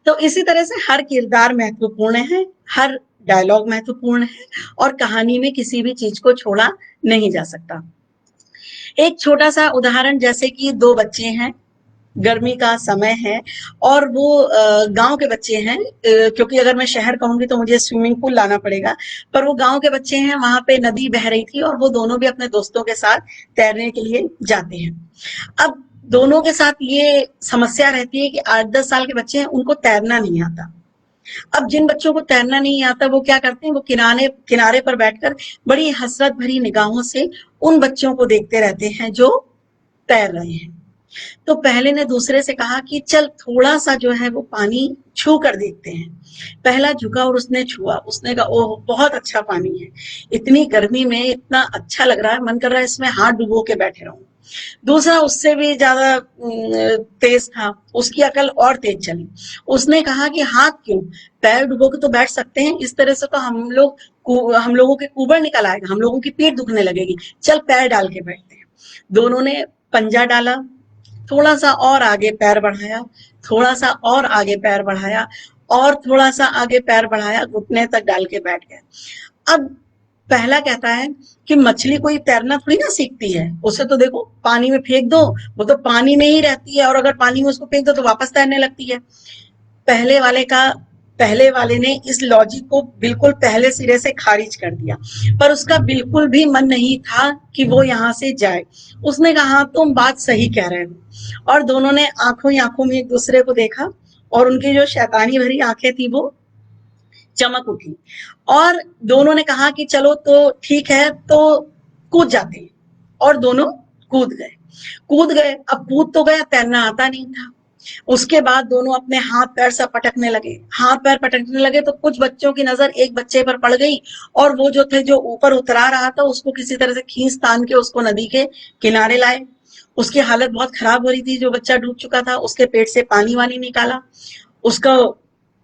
तो इसी तरह से हर किरदार महत्वपूर्ण है, हर डायलॉग महत्वपूर्ण है और कहानी में किसी भी चीज को छोड़ा नहीं जा सकता। एक छोटा सा उदाहरण, जैसे कि दो बच्चे हैं, गर्मी का समय है और वो गांव के बच्चे हैं, क्योंकि अगर मैं शहर कहूंगी तो मुझे स्विमिंग पूल लाना पड़ेगा, पर वो गांव के बच्चे हैं। वहां पे नदी बह रही थी और वो दोनों भी अपने दोस्तों के साथ तैरने के लिए जाते हैं। अब दोनों के साथ ये समस्या रहती है कि 8-10 साल के बच्चे हैं, उनको तैरना नहीं आता। अब जिन बच्चों को तैरना नहीं आता वो क्या करते हैं, वो किनारे किनारे पर बैठकर बड़ी हसरत भरी निगाहों से उन बच्चों को देखते रहते हैं जो तैर रहे हैं। तो पहले ने दूसरे से कहा कि चल थोड़ा सा जो है वो पानी छू कर देखते हैं। पहला झुका और उसने छुआ, उसने कहा ओह बहुत अच्छा पानी है, इतनी गर्मी में इतना अच्छा लग रहा है, मन कर रहा है इसमें हाथ डुबो के बैठे रहूं। दूसरा उससे भी ज्यादा तेज था, उसकी अकल और तेज चली। उसने कहा कि हाथ क्यों, पैर डुबो के तो बैठ सकते हैं, इस तरह से तो हम लोगों के कुबड़ निकल आएगा, हम लोगों की पीठ दुखने लगेगी, चल पैर डाल के बैठते हैं। दोनों ने पंजा डाला, थोड़ा सा और आगे पैर बढ़ाया, थोड़ा सा और आगे पैर बढ़ाया, और थोड़ा सा आगे पैर बढ़ाया, घुटने तक डाल के बैठ गए। अब पहला कहता है कि मछली कोई तैरना थोड़ी ना सीखती है, उसे तो देखो पानी में फेंक दो, वो तो पानी में ही रहती है, और अगर पानी में उसको फेंक दो तो वापस तैरने लगती है। पहले वाले का पहले वाले ने इस लॉजिक को बिल्कुल पहले सिरे से खारिज कर दिया, पर उसका बिल्कुल भी मन नहीं था कि वो यहाँ से जाए। उसने कहा हाँ, तुम बात सही कह रहे हो। और दोनों ने आंखों ही आंखों में एक दूसरे को देखा, और उनकी जो शैतानी भरी आंखें थी वो चमक उठी, और दोनों ने कहा कि चलो तो ठीक है, तो कूद जाते हैं। और दोनों कूद गए। अब कूद तो गया, तैरना आता नहीं था। उसके बाद दोनों अपने हाथ पैर सब पटकने लगे। हाथ पैर पटकने लगे तो कुछ बच्चों की नजर एक बच्चे पर पड़ गई, और वो जो थे जो ऊपर उतरा रहा था उसको किसी तरह से खींच तान के उसको नदी के किनारे लाए। उसकी हालत बहुत खराब हो रही थी, जो बच्चा डूब चुका था, उसके पेट से पानी वानी निकाला, उसका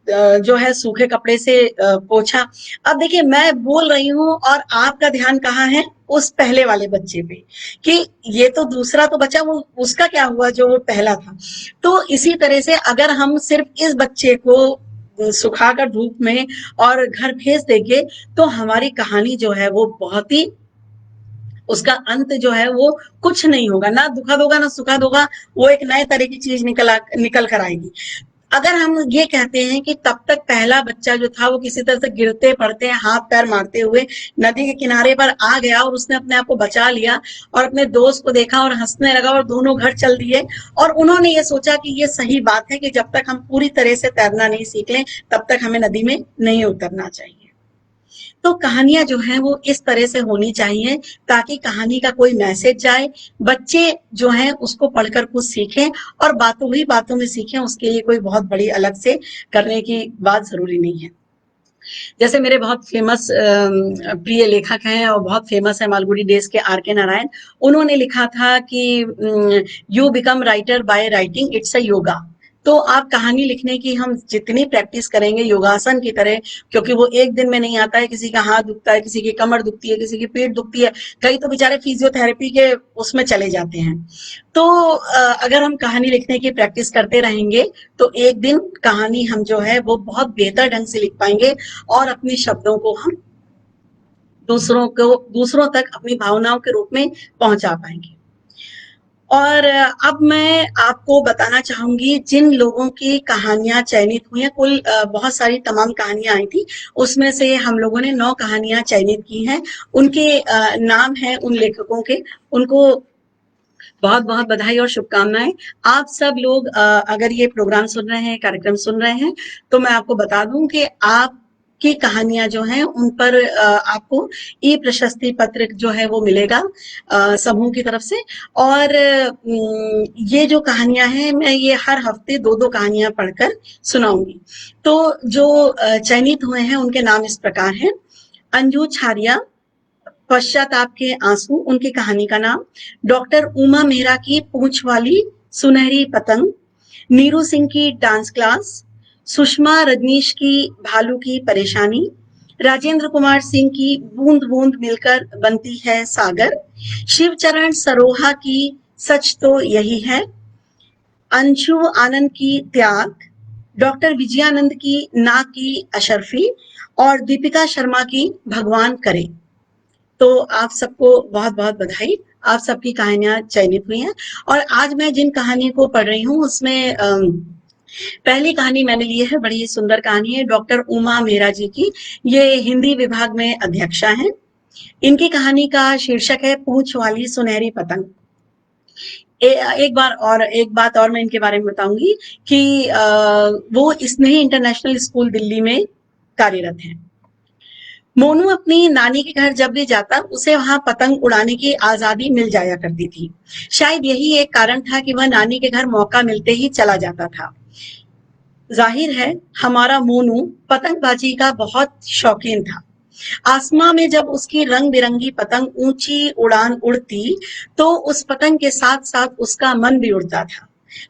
जो है सूखे कपड़े से पोछा। अब देखिए मैं बोल रही हूँ और आपका ध्यान कहाँ है, उस पहले वाले बच्चे पे, कि ये तो दूसरा तो बचा, वो उसका क्या हुआ जो वो पहला था। तो इसी तरह से अगर हम सिर्फ इस बच्चे को सुखाकर धूप में और घर भेज देंगे तो हमारी कहानी जो है वो बहुत ही, उसका अंत जो है वो कुछ नहीं होगा, ना दुखद होगा ना सुखद होगा, वो एक नए तरह की चीज निकल कर आएगी। अगर हम ये कहते हैं कि तब तक पहला बच्चा जो था वो किसी तरह से गिरते पड़ते हाथ पैर मारते हुए नदी के किनारे पर आ गया, और उसने अपने आप को बचा लिया और अपने दोस्त को देखा और हंसने लगा, और दोनों घर चल दिए। और उन्होंने ये सोचा कि ये सही बात है कि जब तक हम पूरी तरह से तैरना नहीं सीख लें तब तक हमें नदी में नहीं उतरना चाहिए। तो कहानियां जो हैं वो इस तरह से होनी चाहिए ताकि कहानी का कोई मैसेज जाए, बच्चे जो हैं उसको पढ़कर कुछ सीखें, और बातों ही बातों में सीखें, उसके लिए कोई बहुत बड़ी अलग से करने की बात जरूरी नहीं है। जैसे मेरे बहुत फेमस प्रिय लेखक हैं और बहुत फेमस है मालगुडी डेज के आर के नारायण, उन्होंने लिखा था कि you become writer by writing, it's a yoga. तो आप कहानी लिखने की हम जितनी प्रैक्टिस करेंगे योगासन की तरह, क्योंकि वो एक दिन में नहीं आता है, किसी का हाथ दुखता है, किसी की कमर दुखती है, किसी की पीठ दुखती है, कई तो बेचारे फिजियोथेरेपी के उसमें चले जाते हैं। तो अगर हम कहानी लिखने की प्रैक्टिस करते रहेंगे तो एक दिन कहानी हम जो है वो बहुत बेहतर ढंग से लिख पाएंगे, और अपने शब्दों को हम दूसरों तक अपनी भावनाओं के रूप में पहुंचा पाएंगे। और अब मैं आपको बताना चाहूंगी जिन लोगों की कहानियां चयनित हुई हैं, कुल बहुत सारी तमाम कहानियां आई थी, उसमें से हम लोगों ने 9 कहानियां चयनित की हैं। उनके नाम हैं उन लेखकों के, उनको बहुत बहुत बधाई और शुभकामनाएं। आप सब लोग अगर ये प्रोग्राम सुन रहे हैं, कार्यक्रम सुन रहे हैं, तो मैं आपको बता दूं कि आप की कहानियां जो हैं उन पर आपको ई प्रशस्ति पत्र जो है वो मिलेगा समूह की तरफ से। और ये जो कहानियां हैं मैं ये हर हफ्ते 2-2 कहानियां पढ़कर सुनाऊंगी। तो जो चयनित हुए हैं उनके नाम इस प्रकार हैं: अंजू छारिया, पश्चाताप के आंसू उनकी कहानी का नाम, डॉक्टर उमा मेहरा की पूंछ वाली सुनहरी पतंग, नीरू सिंह की डांस क्लास, सुषमा रजनीश की भालू की परेशानी, राजेंद्र कुमार सिंह की बूंद बूंद मिलकर बनती है सागर, शिवचरण सरोहा की सच तो यही है, अंशु आनंद की त्याग, डॉक्टर विजयानंद की ना की अशरफी, और दीपिका शर्मा की भगवान करे। तो आप सबको बहुत बहुत बधाई, आप सबकी कहानियां चयनित हुई हैं। और आज मैं जिन कहानी को पढ़ रही हूँ उसमें पहली कहानी मैंने ली है, बड़ी सुंदर कहानी है डॉक्टर उमा मेहरा जी की। ये हिंदी विभाग में अध्यक्षा हैं। इनकी कहानी का शीर्षक है पूंछ वाली सुनहरी पतंग। एक बात और मैं इनके बारे में बताऊंगी कि वो स्नेही इंटरनेशनल स्कूल दिल्ली में कार्यरत हैं। मोनू अपनी नानी के घर जब भी जाता उसे वहां पतंग उड़ाने की आजादी मिल जाया करती थी। शायद यही एक कारण था कि वह नानी के घर मौका मिलते ही चला जाता था। जाहिर है हमारा मोनू पतंगबाजी का बहुत शौकीन था। आसमां में जब उसकी रंग बिरंगी पतंग ऊंची उड़ान उड़ती तो उस पतंग के साथ साथ उसका मन भी उड़ता था।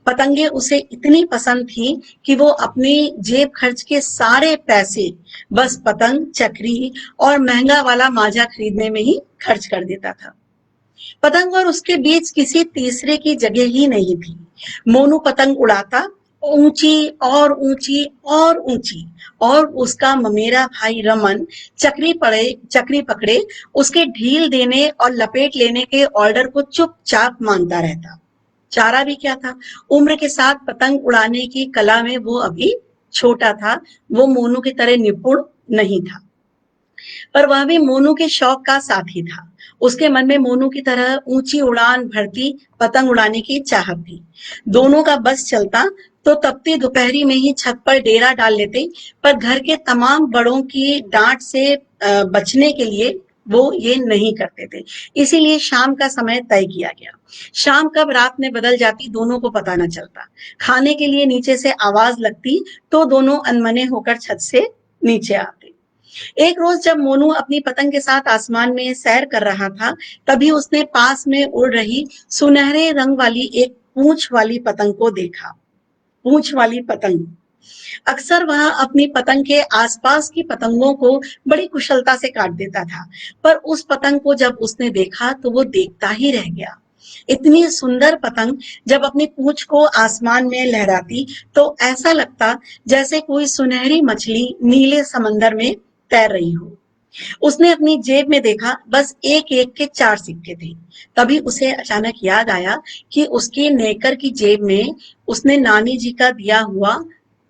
पतंगे उसे इतनी पसंद थी कि वो अपनी जेब खर्च के सारे पैसे बस पतंग, चक्री और महंगा वाला माजा खरीदने में ही खर्च कर देता था। पतंग और उसके बीच किसी तीसरे की जगह ही नहीं थी। मोनू पतंग उड़ाता, ऊंची और ऊंची और ऊंची, और उसका ममेरा भाई रमन चक्री पकड़े उसके ढील देने और लपेट लेने के ऑर्डर को चुपचाप मानता रहता। चारा भी क्या था, उम्र के साथ पतंग उड़ाने की कला में वो अभी छोटा था, वो मोनू की तरह निपुण नहीं था, पर वह भी मोनू के शौक का साथी था। उसके मन में मोनू की तरह ऊंची उड़ान भरती पतंग उड़ाने की चाहत थी। दोनों का बस चलता तो तपती दोपहरी में ही छत पर डेरा डाल लेते, पर घर के तमाम बड़ों की डांट से बचने के लिए वो ये नहीं करते थे। इसीलिए शाम का समय तय किया गया। शाम कब रात में बदल जाती दोनों को पता न चलता। खाने के लिए नीचे से आवाज लगती तो दोनों अनमने होकर छत से नीचे आते। एक रोज जब मोनू अपनी पतंग के साथ आसमान में सैर कर रहा था, तभी उसने पास में उड़ रही सुनहरे रंग वाली एक पूंछ वाली पतंग को देखा। पूंछ वाली पतंग। अक्सर वह अपनी पतंग के आसपास की पतंगों को बड़ी कुशलता से काट देता था, पर उस पतंग को जब उसने देखा तो वो देखता ही रह गया। इतनी सुंदर पतंग जब अपनी पूंछ को आसमान में लहराती तो ऐसा लगता जैसे कोई सुनहरी मछली नीले समंदर में तैर रही हो। उसने अपनी जेब में देखा, बस एक एक के 4 सिक्के थे। तभी उसे अचानक याद आया कि उसकी नेकर की जेब में उसने नानी जी का दिया हुआ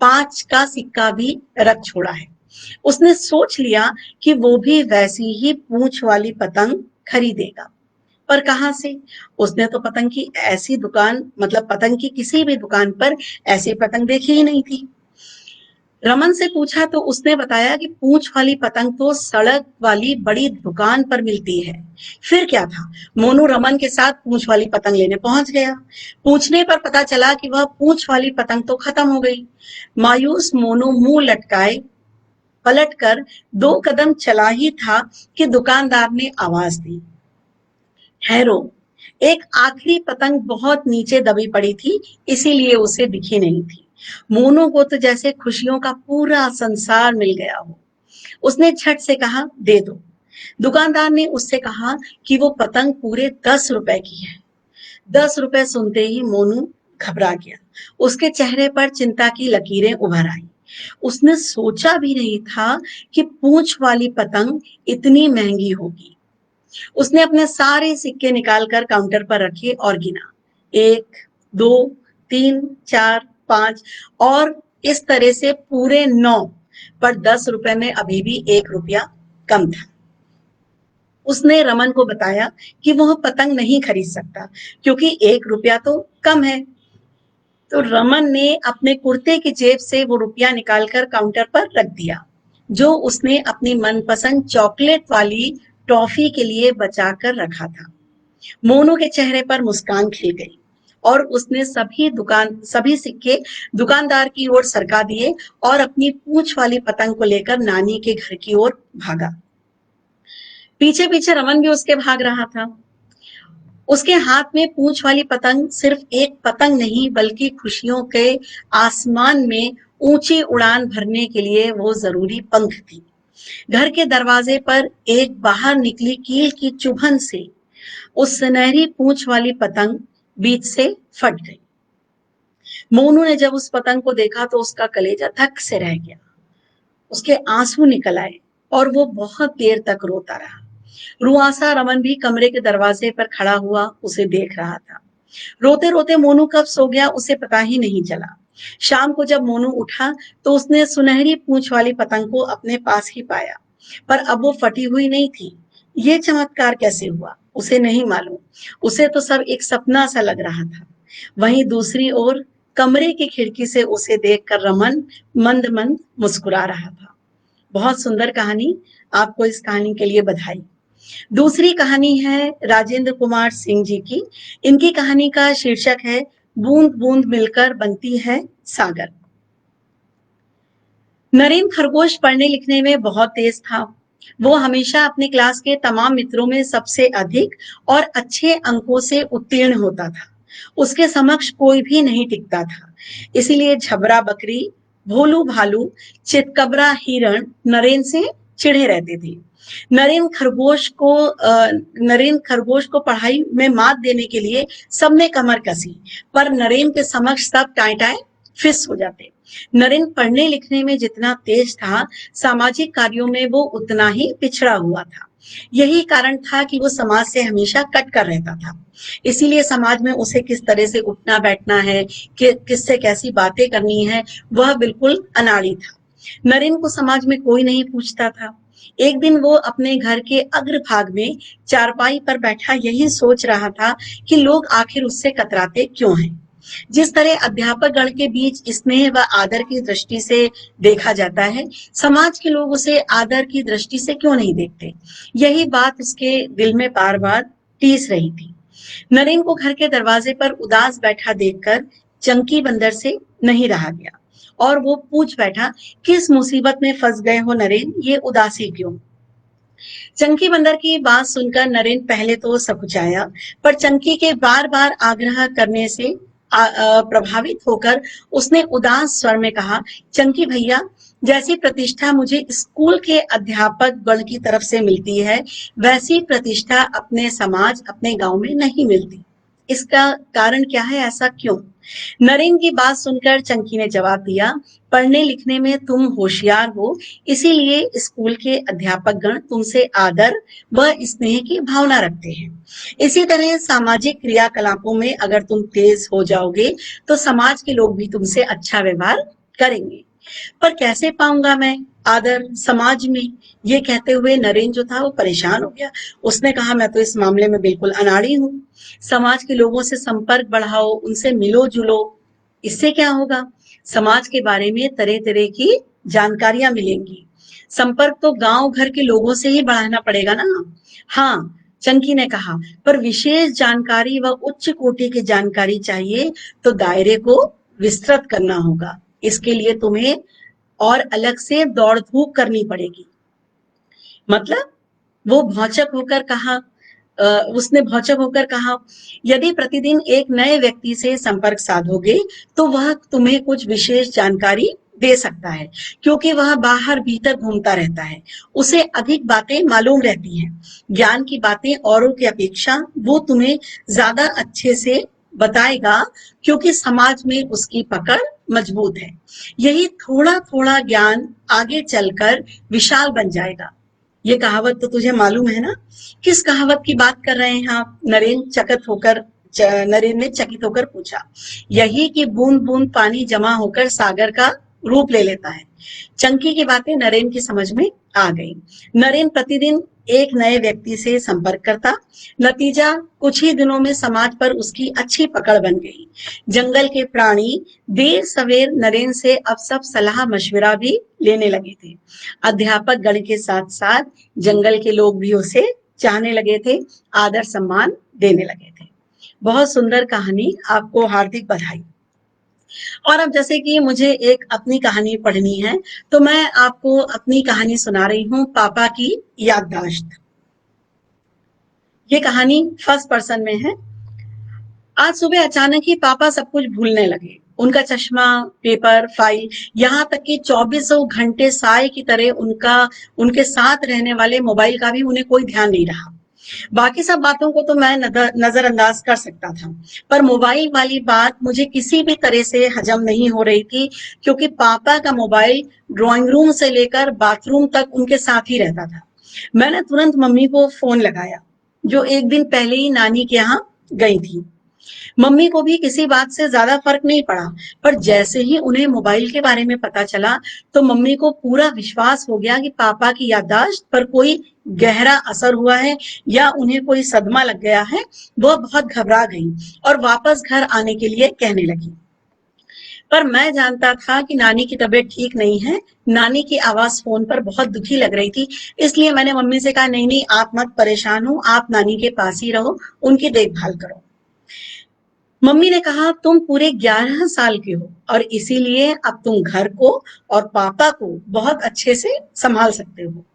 5 का सिक्का भी रख छोड़ा है। उसने सोच लिया कि वो भी वैसी ही पूंछ वाली पतंग खरीदेगा, पर कहां से? उसने तो पतंग की ऐसी दुकान मतलब पतंग की किसी भी दुकान पर ऐसी पतंग देखी ही नहीं थी। रमन से पूछा तो उसने बताया कि पूंछ वाली पतंग तो सड़क वाली बड़ी दुकान पर मिलती है। फिर क्या था, मोनू रमन के साथ पूंछ वाली पतंग लेने पहुंच गया। पूछने पर पता चला कि वह पूंछ वाली पतंग तो खत्म हो गई। मायूस मोनू मुंह लटकाए पलटकर 2 कदम चला ही था कि दुकानदार ने आवाज दी, ठहरो। एक आखिरी पतंग बहुत नीचे दबी पड़ी थी, इसीलिए उसे दिखी नहीं थी। मोनू को तो जैसे खुशियों का पूरा संसार मिल गया हो। उसने झट से कहा, दे दो। दुकानदार ने उससे कहा कि वो पतंग पूरे 10 रुपए की है। 10 रुपए सुनते ही मोनू घबरा गया। उसके चेहरे पर चिंता की लकीरें उभर आई। उसने सोचा भी नहीं था कि पूंछ वाली पतंग इतनी महंगी होगी। उसने अपने सारे सिक्के निकालकर काउंटर पर रखे और गिना, 1, 2, 3, 4, 5, और इस तरह से पूरे 9, पर 10 रुपए में अभी भी 1 रुपया कम था। उसने रमन को बताया कि वह पतंग नहीं खरीद सकता क्योंकि 1 रुपया तो कम है। तो रमन ने अपने कुर्ते की जेब से वो रुपया निकालकर काउंटर पर रख दिया, जो उसने अपनी मनपसंद चॉकलेट वाली टॉफी के लिए बचा कर रखा था। मोनू के चेहरे पर मुस्कान खिल गई और उसने सभी सिक्के दुकानदार की ओर सरका दिए और अपनी पूंछ वाली पतंग को लेकर नानी के घर की ओर भागा। पीछे पीछे रमन भी उसके भाग रहा था। उसके हाथ में पूंछ वाली पतंग सिर्फ एक पतंग नहीं बल्कि खुशियों के आसमान में ऊंची उड़ान भरने के लिए वो जरूरी पंख थी। घर के दरवाजे पर एक बाहर निकली कील की चुभन से उस सुनहरी पूंछ वाली पतंग बीच से फट गई। मोनू ने जब उस पतंग को देखा तो उसका कलेजा धक से रह गया। उसके आंसू निकल आए और वो बहुत देर तक रोता रहा। रुआसा रमन भी कमरे के दरवाजे पर खड़ा हुआ उसे देख रहा था। रोते रोते मोनू कब सो गया उसे पता ही नहीं चला। शाम को जब मोनू उठा तो उसने सुनहरी पूंछ वाली पतंग को अपने पास ही पाया, पर अब वो फटी हुई नहीं थी। ये चमत्कार कैसे हुआ उसे नहीं मालूम। उसे तो सब एक सपना सा लग रहा था। वहीं दूसरी ओर कमरे की खिड़की से उसे देखकर रमन मंद मंद मुस्कुरा रहा था। बहुत सुंदर कहानी। आपको इस कहानी के लिए बधाई। दूसरी कहानी है राजेंद्र कुमार सिंह जी की। इनकी कहानी का शीर्षक है बूंद बूंद मिलकर बनती है सागर। नरेन खरगोश पढ़ने लिखने में बहुत तेज था। वो हमेशा अपने क्लास के तमाम मित्रों में सबसे अधिक और अच्छे अंकों से उत्तीर्ण होता था। उसके समक्ष कोई भी नहीं टिकता था। इसीलिए झबरा बकरी, भोलू भालू, चितकबरा हिरण नरेन से चिढ़े रहते थे। नरेन खरगोश को पढ़ाई में मात देने के लिए सबने कमर कसी, पर नरेन के समक्ष सब टाए टाए फिस हो जाते। नरेन पढ़ने लिखने में जितना तेज था, सामाजिक कार्यों में वो उतना ही पिछड़ा हुआ था। यही कारण था कि वो समाज से हमेशा कट कर रहता था। इसीलिए समाज में उसे किस तरह से उठना बैठना है, किससे कैसी बातें करनी है, वह बिल्कुल अनाड़ी था। नरेन को समाज में कोई नहीं पूछता था। एक दिन वो अपने घर के अग्रभाग में चारपाई पर बैठा यही सोच रहा था कि लोग आखिर उससे कतराते क्यों हैं। जिस तरह अध्यापक गण के बीच स्नेह व आदर की दृष्टि से देखा जाता है, समाज के लोग उसे आदर की दृष्टि से क्यों नहीं देखते। यही बात उसके दिल में बार बार टीस रही थी। नरेन को घर के दरवाजे पर उदास बैठा देखकर चंकी बंदर से नहीं रहा गया और वो पूछ बैठा, किस मुसीबत में फंस गए हो नरेन, ये उदासी क्यों। चंकी बंदर की बात सुनकर नरेन पहले तो सकुचाया, पर चंकी के बार बार आग्रह करने से प्रभावित होकर उसने उदास स्वर में कहा, चंकी भैया, जैसी प्रतिष्ठा मुझे स्कूल के अध्यापक गण की तरफ से मिलती है, वैसी प्रतिष्ठा अपने समाज, अपने गांव में नहीं मिलती। इसका कारण क्या है, ऐसा क्यों। नरेन की बात सुनकर चंकी ने जवाब दिया, पढ़ने लिखने में तुम होशियार हो, इसीलिए स्कूल के अध्यापक गण तुमसे आदर व स्नेह की भावना रखते हैं। इसी तरह सामाजिक क्रियाकलापों में अगर तुम तेज हो जाओगे तो समाज के लोग भी तुमसे अच्छा व्यवहार करेंगे। पर कैसे पाऊंगा मैं आदर समाज में। ये कहते हुए नरेन जो था वो परेशान हो गया। उसने कहा, मैं तो इस मामले में बिल्कुल अनाड़ी हूँ। समाज के लोगों से संपर्क बढ़ाओ, उनसे मिलो जुलो, इससे क्या होगा। समाज के बारे में तरह तरह की जानकारियां मिलेंगी। संपर्क तो गांव घर के लोगों से ही बढ़ाना पड़ेगा ना। हाँ, चंकी ने कहा, पर विशेष जानकारी व उच्च कोटि की जानकारी चाहिए तो दायरे को विस्तृत करना होगा। इसके लिए तुम्हें और अलग से दौड़ धूप करनी पड़ेगी। मतलब वो भौचक होकर कहा, उसने भौचक होकर कहा, यदि प्रतिदिन एक नए व्यक्ति से संपर्क साधोगे तो वह तुम्हें कुछ विशेष जानकारी दे सकता है, क्योंकि वह बाहर भीतर घूमता रहता है, उसे अधिक बातें मालूम रहती हैं। ज्ञान की बातें औरों की अपेक्षा वो तुम्हें ज्यादा अच्छे से बताएगा, क्योंकि समाज में उसकी पकड़ मजबूत है। यही थोड़ा थोड़ा ज्ञान आगे चलकर विशाल बन जाएगा। ये कहावत तो तुझे मालूम है ना। किस कहावत की बात कर रहे हैं आप। नरेन ने चकित होकर पूछा। यही कि बूंद बूंद पानी जमा होकर सागर का रूप ले लेता है। चंकी की बातें नरेन की समझ में आ गई। नरेन प्रतिदिन एक नए व्यक्ति से संपर्क करता। नतीजा, कुछ ही दिनों में समाज पर उसकी अच्छी पकड़ बन गई। जंगल के प्राणी देर सवेर नरेन से अब सब सलाह मशविरा भी लेने लगे थे। अध्यापक गण के साथ साथ जंगल के लोग भी उसे चाहने लगे थे, आदर सम्मान देने लगे थे। बहुत सुंदर कहानी, आपको हार्दिक बधाई। और अब जैसे कि मुझे एक अपनी कहानी पढ़नी है, तो मैं आपको अपनी कहानी सुना रही हूँ, पापा की याददाश्त। ये कहानी फर्स्ट पर्सन में है। आज सुबह अचानक ही पापा सब कुछ भूलने लगे। उनका चश्मा, पेपर, फाइल, यहाँ तक कि 24 घंटे साय की तरह उनके साथ रहने वाले मोबाइल का भी उन्हें कोई ध्यान नहीं रहा। बाकी सब बातों को तो मैं नजरअंदाज कर सकता था, पर मोबाइल वाली बात मुझे किसी भी तरह से हजम नहीं हो रही थी, क्योंकि पापा का मोबाइल ड्राइंग रूम से लेकर बाथरूम तक उनके साथ ही रहता था। मैंने तुरंत मम्मी को फोन लगाया, जो एक दिन पहले ही नानी के यहाँ गई थी। मम्मी को भी किसी बात से ज्यादा फर्क नहीं पड़ा, पर जैसे ही उन्हें मोबाइल के बारे में पता चला, तो मम्मी को पूरा विश्वास हो गया कि पापा की याददाश्त पर कोई गहरा असर हुआ है या उन्हें कोई सदमा लग गया है। वह बहुत घबरा गई और वापस घर आने के लिए कहने लगी। पर मैं जानता था कि नानी की तबीयत ठीक नहीं है। नानी की आवाज फोन पर बहुत दुखी लग रही थी, इसलिए मैंने मम्मी से कहा, नहीं नहीं, आप मत परेशान हो, आप नानी के पास ही रहो, उनकी देखभाल करो। मम्मी ने कहा, तुम पूरे 11 साल के हो और इसीलिए अब तुम घर को और पापा को बहुत अच्छे से संभाल सकते हो।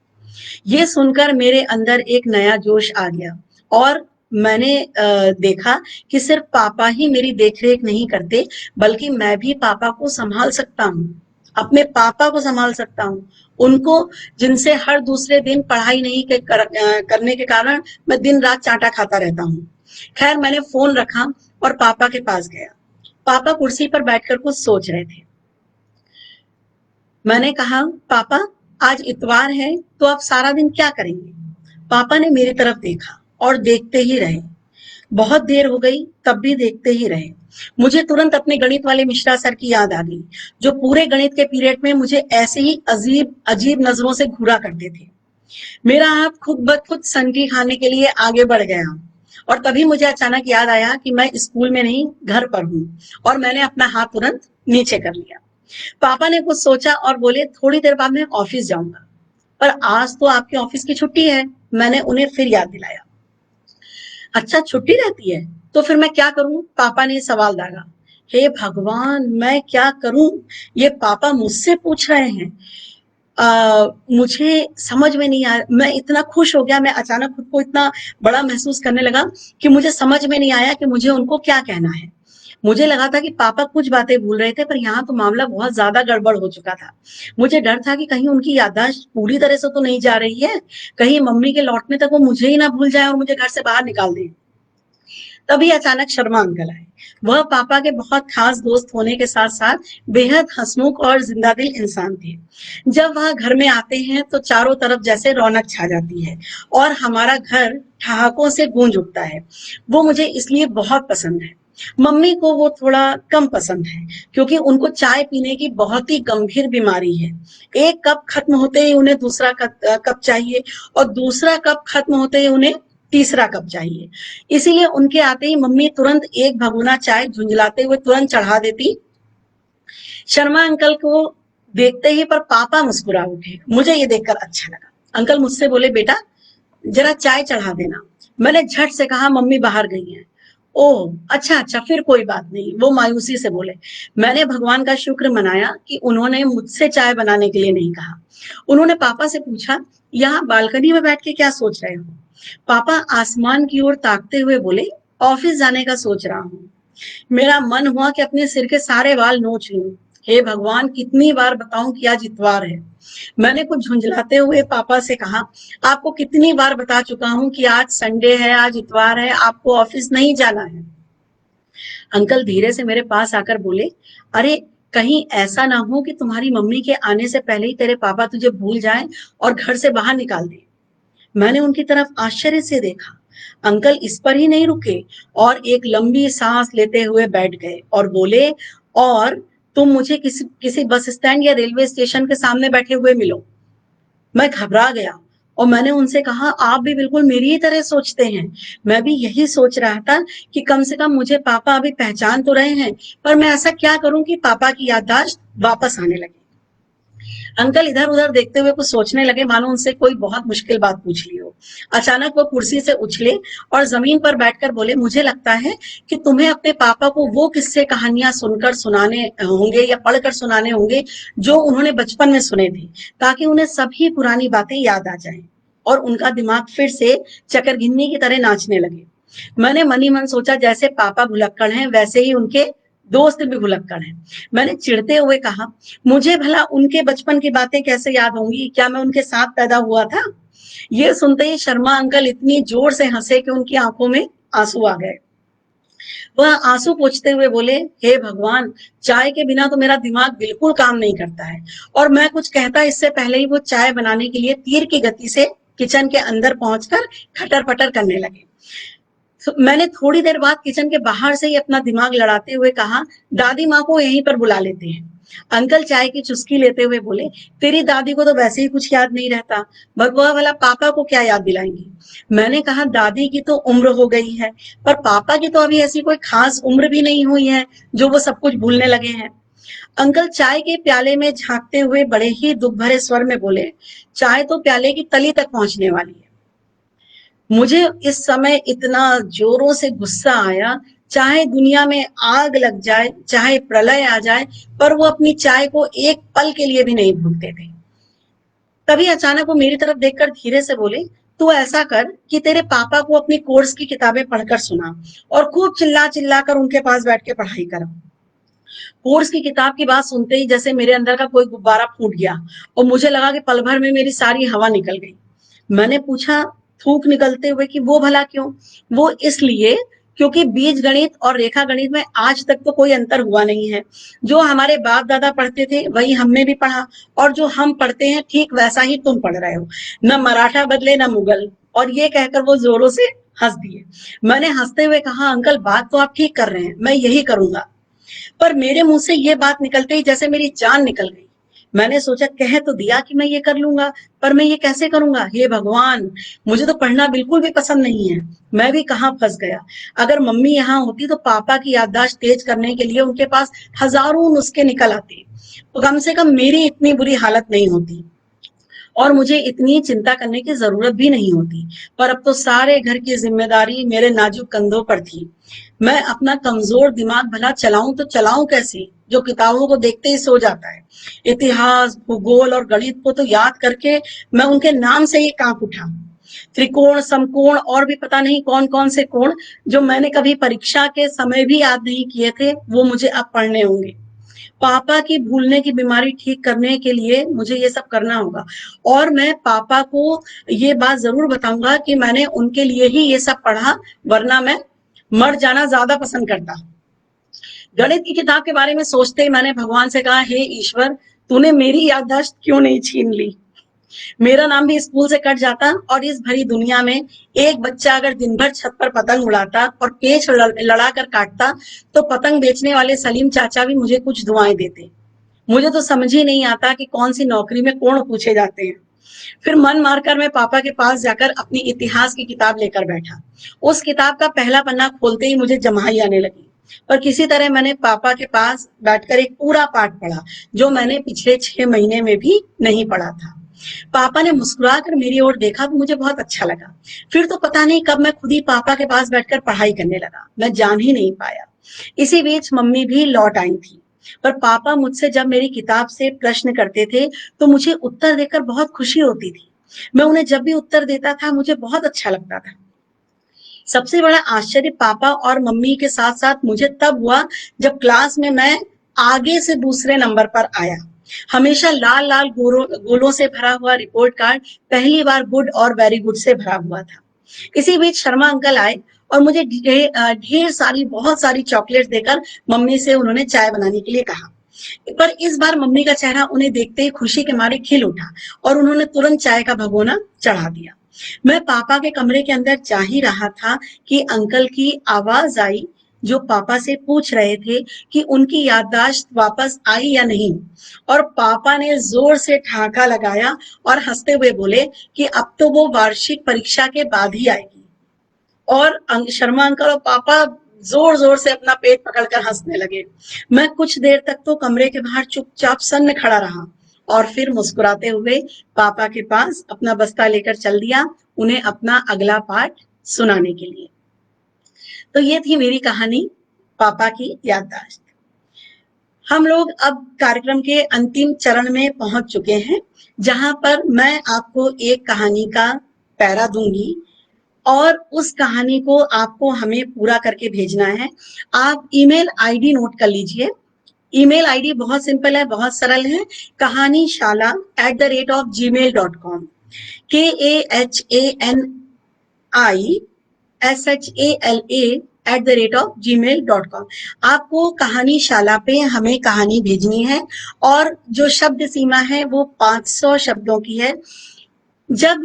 ये सुनकर मेरे अंदर एक नया जोश आ गया और मैंने देखा कि सिर्फ पापा ही मेरी देखरेख नहीं करते, बल्कि मैं भी पापा को संभाल सकता हूँ। अपने पापा को संभाल सकता हूँ, उनको, जिनसे हर दूसरे दिन पढ़ाई नहीं करने के कारण मैं दिन रात चांटा खाता रहता हूँ। खैर, मैंने फोन रखा और पापा के पास गया। पापा कुर्सी पर बैठकर कुछ सोच रहे थे। मैंने कहा, पापा, आज इतवार है तो आप सारा दिन क्या करेंगे? पापा ने मेरी तरफ देखा और देखते ही रहे। बहुत देर हो गई, तब भी देखते ही रहे। मुझे तुरंत अपने गणित वाले मिश्रा सर की याद आ गई, जो पूरे गणित के पीरियड में मुझे ऐसे ही अजीब अजीब नजरों से घूरा करते थे। मेरा हाथ खुद ब खुद सनकी खाने के लिए आगे बढ़ गया और तभी मुझे अचानक याद आया कि मैं स्कूल में नहीं, घर पर हूँ, और मैंने अपना हाथ तुरंत नीचे कर लिया। पापा ने कुछ सोचा और बोले, थोड़ी देर बाद मैं ऑफिस जाऊंगा। पर आज तो आपके ऑफिस की छुट्टी है। मैंने उन्हें फिर याद दिलाया। अच्छा, छुट्टी रहती है तो फिर मैं क्या करूं? पापा ने सवाल दागा। हे भगवान, मैं क्या करूं? ये पापा मुझसे पूछ रहे हैं। मुझे समझ में नहीं आया। मैं इतना खुश हो गया, मैं अचानक खुद को इतना बड़ा महसूस करने लगा कि मुझे समझ में नहीं आया कि मुझे उनको क्या कहना है। मुझे लगा था कि पापा कुछ बातें भूल रहे थे, पर यहाँ तो मामला बहुत ज्यादा गड़बड़ हो चुका था। मुझे डर था कि कहीं उनकी याददाश्त पूरी तरह से तो नहीं जा रही है, कहीं मम्मी के लौटने तक वो मुझे ही ना भूल जाए और मुझे घर से बाहर निकाल दें। तभी अचानक शर्मा अंकल आए। वह पापा के बहुत खास दोस्त होने के साथ साथ बेहद हंसमुख और जिंदादिल इंसान थे। जब वह घर में आते हैं तो चारों तरफ जैसे रौनक छा जाती है और हमारा घर ठहाकों से गूंज उठता है। वो मुझे इसलिए बहुत पसंद है। मम्मी को वो थोड़ा कम पसंद है, क्योंकि उनको चाय पीने की बहुत ही गंभीर बीमारी है। एक कप खत्म होते ही उन्हें दूसरा कप चाहिए और दूसरा कप खत्म होते ही उन्हें तीसरा कप चाहिए। इसीलिए उनके आते ही मम्मी तुरंत एक भगोना चाय झुंझलाते हुए तुरंत चढ़ा देती। शर्मा अंकल को देखते ही पर पापा मुस्कुरा उठे। मुझे ये देखकर अच्छा लगा। अंकल मुझसे बोले, बेटा जरा चाय चढ़ा देना। मैंने झट से कहा, मम्मी बाहर गई हैं। ओह, अच्छा अच्छा, फिर कोई बात नहीं, वो मायूसी से बोले। मैंने भगवान का शुक्र मनाया कि उन्होंने मुझसे चाय बनाने के लिए नहीं कहा। उन्होंने पापा से पूछा, यहाँ बालकनी में बैठ के क्या सोच रहे हो? पापा आसमान की ओर ताकते हुए बोले, ऑफिस जाने का सोच रहा हूँ। मेरा मन हुआ कि अपने सिर के सारे बाल नोच लूं। हे भगवान, कितनी बार बताऊं कि आज इतवार है? मैंने कुछ झुंझलाते हुए पापा से कहा, आपको कितनी बार बता चुका हूं कि आज संडे है, आज इतवार है, आपको ऑफिस नहीं जाना है। अंकल धीरे से मेरे पास आकर बोले, अरे कहीं ऐसा ना हो कि तुम्हारी मम्मी के आने से पहले ही तेरे पापा तुझे भूल जाएं और घर से बाहर निकाल दें। मैंने उनकी तरफ आश्चर्य से देखा। अंकल इस पर ही नहीं रुके और एक लंबी सांस लेते हुए बैठ गए और बोले, और तुम मुझे किसी किसी बस स्टैंड या रेलवे स्टेशन के सामने बैठे हुए मिलो। मैं घबरा गया और मैंने उनसे कहा, आप भी बिल्कुल मेरी ही तरह सोचते हैं। मैं भी यही सोच रहा था कि कम से कम मुझे पापा अभी पहचान तो रहे हैं, पर मैं ऐसा क्या करूं कि पापा की याददाश्त वापस आने लगे। अंकल इधर उधर देखते हुए कुछ सोचने लगे, मानो उनसे कोई बहुत मुश्किल बात पूछ ली हो। अचानक वो कुर्सी से उछले और जमीन पर बैठकर बोले, मुझे लगता है कि तुम्हें अपने पापा को वो किस्से कहानियां सुनकर सुनाने होंगे या पढ़कर सुनाने होंगे जो उन्होंने बचपन में सुने थे, ताकि उन्हें सभी पुरानी बातें याद आ जाएं और उनका दिमाग फिर से चकरघिन्नी की तरह नाचने लगे। मैंने मन ही मन सोचा, जैसे पापा भुलक्कड़ हैं वैसे ही उनके दोस्त भी भुलक्कड़ हैं। मैंने चिढ़ते हुए कहा, मुझे भला उनके बचपन की बातें कैसे याद होंगी? क्या मैं उनके साथ पैदा हुआ था? ये सुनते ही शर्मा अंकल इतनी जोर से हंसे कि उनकी आंखों में आंसू आ गए। वह आंसू पोंछते हुए बोले, हे भगवान, चाय के बिना तो मेरा दिमाग बिल्कुल काम नहीं करता है। और मैं कुछ कहता इससे पहले ही वो चाय बनाने के लिए तीर की गति से किचन के अंदर पहुंचकर खटर पटर करने लगे। तो मैंने थोड़ी देर बाद किचन के बाहर से ही अपना दिमाग लड़ाते हुए कहा, दादी माँ को यहीं पर बुला लेते हैं। अंकल चाय की चुस्की लेते हुए बोले, तेरी दादी को तो वैसे ही कुछ याद नहीं रहता, भगवा वाला पापा को क्या याद दिलाएंगी। मैंने कहा, दादी की तो उम्र हो गई है, पर पापा की तो अभी ऐसी कोई खास उम्र भी नहीं हुई है जो वो सब कुछ भूलने लगे हैं। अंकल चाय के प्याले में झांकते हुए बड़े ही दुख भरे स्वर में बोले, चाय तो प्याले की तली तक पहुंचने वाली है। मुझे इस समय इतना जोरों से गुस्सा आया, चाहे दुनिया में आग लग जाए, चाहे प्रलय आ जाए, पर वो अपनी चाय को एक पल के लिए भी नहीं भूलते थे। तभी अचानक वो मेरी तरफ देखकर धीरे से बोले, तू ऐसा कर कि तेरे पापा को अपनी कोर्स की किताबें पढ़कर सुना और खूब चिल्ला चिल्ला कर उनके पास बैठ के पढ़ाई कर। कोर्स की किताब की बात सुनते ही जैसे मेरे अंदर का कोई गुब्बारा फूट गया और मुझे लगा कि पल भर में मेरी सारी हवा निकल गई। मैंने पूछा थूक निकलते हुए कि वो भला क्यों? वो इसलिए क्योंकि बीज गणित और रेखा गणित में आज तक तो कोई अंतर हुआ नहीं है। जो हमारे बाप दादा पढ़ते थे वही हमने भी पढ़ा, और जो हम पढ़ते हैं ठीक वैसा ही तुम पढ़ रहे हो। न मराठा बदले न मुगल। और ये कहकर वो जोरों से हंस दिए। मैंने हंसते हुए कहा, अंकल बात तो आप ठीक कर रहे हैं, मैं यही करूंगा। पर मेरे मुंह से ये बात निकलते ही जैसे मेरी जान निकल गई। मैंने सोचा, कह तो दिया कि मैं ये कर लूंगा, पर मैं ये कैसे करूंगा? हे भगवान, मुझे तो पढ़ना बिल्कुल भी पसंद नहीं है। मैं भी कहाँ फंस गया। अगर मम्मी यहाँ होती तो पापा की याददाश्त तेज करने के लिए उनके पास हजारों नुस्खे निकल आते, तो कम से कम मेरी इतनी बुरी हालत नहीं होती और मुझे इतनी चिंता करने की जरूरत भी नहीं होती। पर अब तो सारे घर की जिम्मेदारी मेरे नाजुक कंधों पर थी। मैं अपना कमजोर दिमाग भला चलाऊं तो चलाऊं कैसे, जो किताबों को देखते ही सो जाता है। इतिहास, भूगोल और गणित को तो याद करके मैं उनके नाम से ही कांप उठा। त्रिकोण, समकोण और भी पता नहीं कौन कौन से कोण जो मैंने कभी परीक्षा के समय भी याद नहीं किए थे, वो मुझे अब पढ़ने होंगे। पापा की भूलने की बीमारी ठीक करने के लिए मुझे ये सब करना होगा, और मैं पापा को ये बात जरूर बताऊंगा कि मैंने उनके लिए ही ये सब पढ़ा, वरना मैं मर जाना ज्यादा पसंद करता। गणित की किताब के बारे में सोचते ही मैंने भगवान से कहा, हे ईश्वर, तूने मेरी याददाश्त क्यों नहीं छीन ली? मेरा नाम भी स्कूल से कट जाता, और इस भरी दुनिया में एक बच्चा अगर दिन भर छत पर पतंग उड़ाता और पेच लड़ा कर काटता, तो पतंग बेचने वाले सलीम चाचा भी मुझे कुछ दुआएं देते। मुझे तो समझ ही नहीं आता कि कौन सी नौकरी में कोण पूछे जाते हैं। फिर मन मारकर मैं पापा के पास जाकर अपनी इतिहास की किताब लेकर बैठा। उस किताब का पहला पन्ना खोलते ही मुझे जमाई आने लगी। पर किसी तरह मैंने पापा के पास बैठकर एक पूरा पाठ पढ़ा, जो मैंने पिछले 6 महीने में भी नहीं पढ़ा था। पापा ने मुस्कुराकर मेरी ओर देखा तो मुझे बहुत अच्छा लगा। फिर तो पता नहीं कब मैं खुद ही पापा के पास बैठकर पढ़ाई करने लगा, मैं जान ही नहीं पाया। इसी बीच मम्मी भी लौट आई थी, पर पापा मुझसे जब मेरी किताब से प्रश्न करते थे तो मुझे उत्तर देकर बहुत खुशी होती थी। मैं उन्हें जब भी उत्तर देता था मुझे बहुत अच्छा लगता था। सबसे बड़ा आश्चर्य पापा और मम्मी के साथ साथ मुझे तब हुआ जब क्लास में मैं आगे से दूसरे नंबर पर आया। हमेशा लाल लाल गोलों से भरा हुआ रिपोर्ट कार्ड पहली बार गुड और वेरी गुड से भरा हुआ था। इसी बीच शर्मा अंकल आए और मुझे ढेर सारी बहुत सारी चॉकलेट देकर मम्मी से उन्होंने चाय बनाने के लिए कहा। पर इस बार मम्मी का चेहरा उन्हें देखते ही खुशी के मारे खिल उठा और उन्होंने तुरंत चाय का भगोना चढ़ा दिया। मैं पापा के कमरे के अंदर जा ही रहा था कि अंकल की आवाज आई, जो पापा से पूछ रहे थे कि उनकी याददाश्त वापस आई या नहीं। और पापा ने जोर से ठहाका लगाया और हंसते हुए बोले कि अब तो वो वार्षिक परीक्षा के बाद ही आएगी। और शर्मा अंकल और पापा जोर जोर से अपना पेट पकड़कर हंसने लगे। मैं कुछ देर तक तो कमरे के बाहर चुपचाप सन्न खड़ा रहा और फिर मुस्कुराते हुए पापा के पास अपना बस्ता लेकर चल दिया, उन्हें अपना अगला पाठ सुनाने के लिए। तो ये थी मेरी कहानी, पापा की याददाश्त। हम लोग अब कार्यक्रम के अंतिम चरण में पहुंच चुके हैं, जहां पर मैं आपको एक कहानी का पैरा दूंगी और उस कहानी को आपको हमें पूरा करके भेजना है। आप ईमेल आईडी नोट कर लीजिए। ईमेल आईडी बहुत सिंपल है, बहुत सरल है, kahanishala@gmail.com, KAHANISHALA@gmail.com। आपको कहानीशाला पे हमें कहानी भेजनी है और जो शब्द सीमा है वो 500 शब्दों की है। जब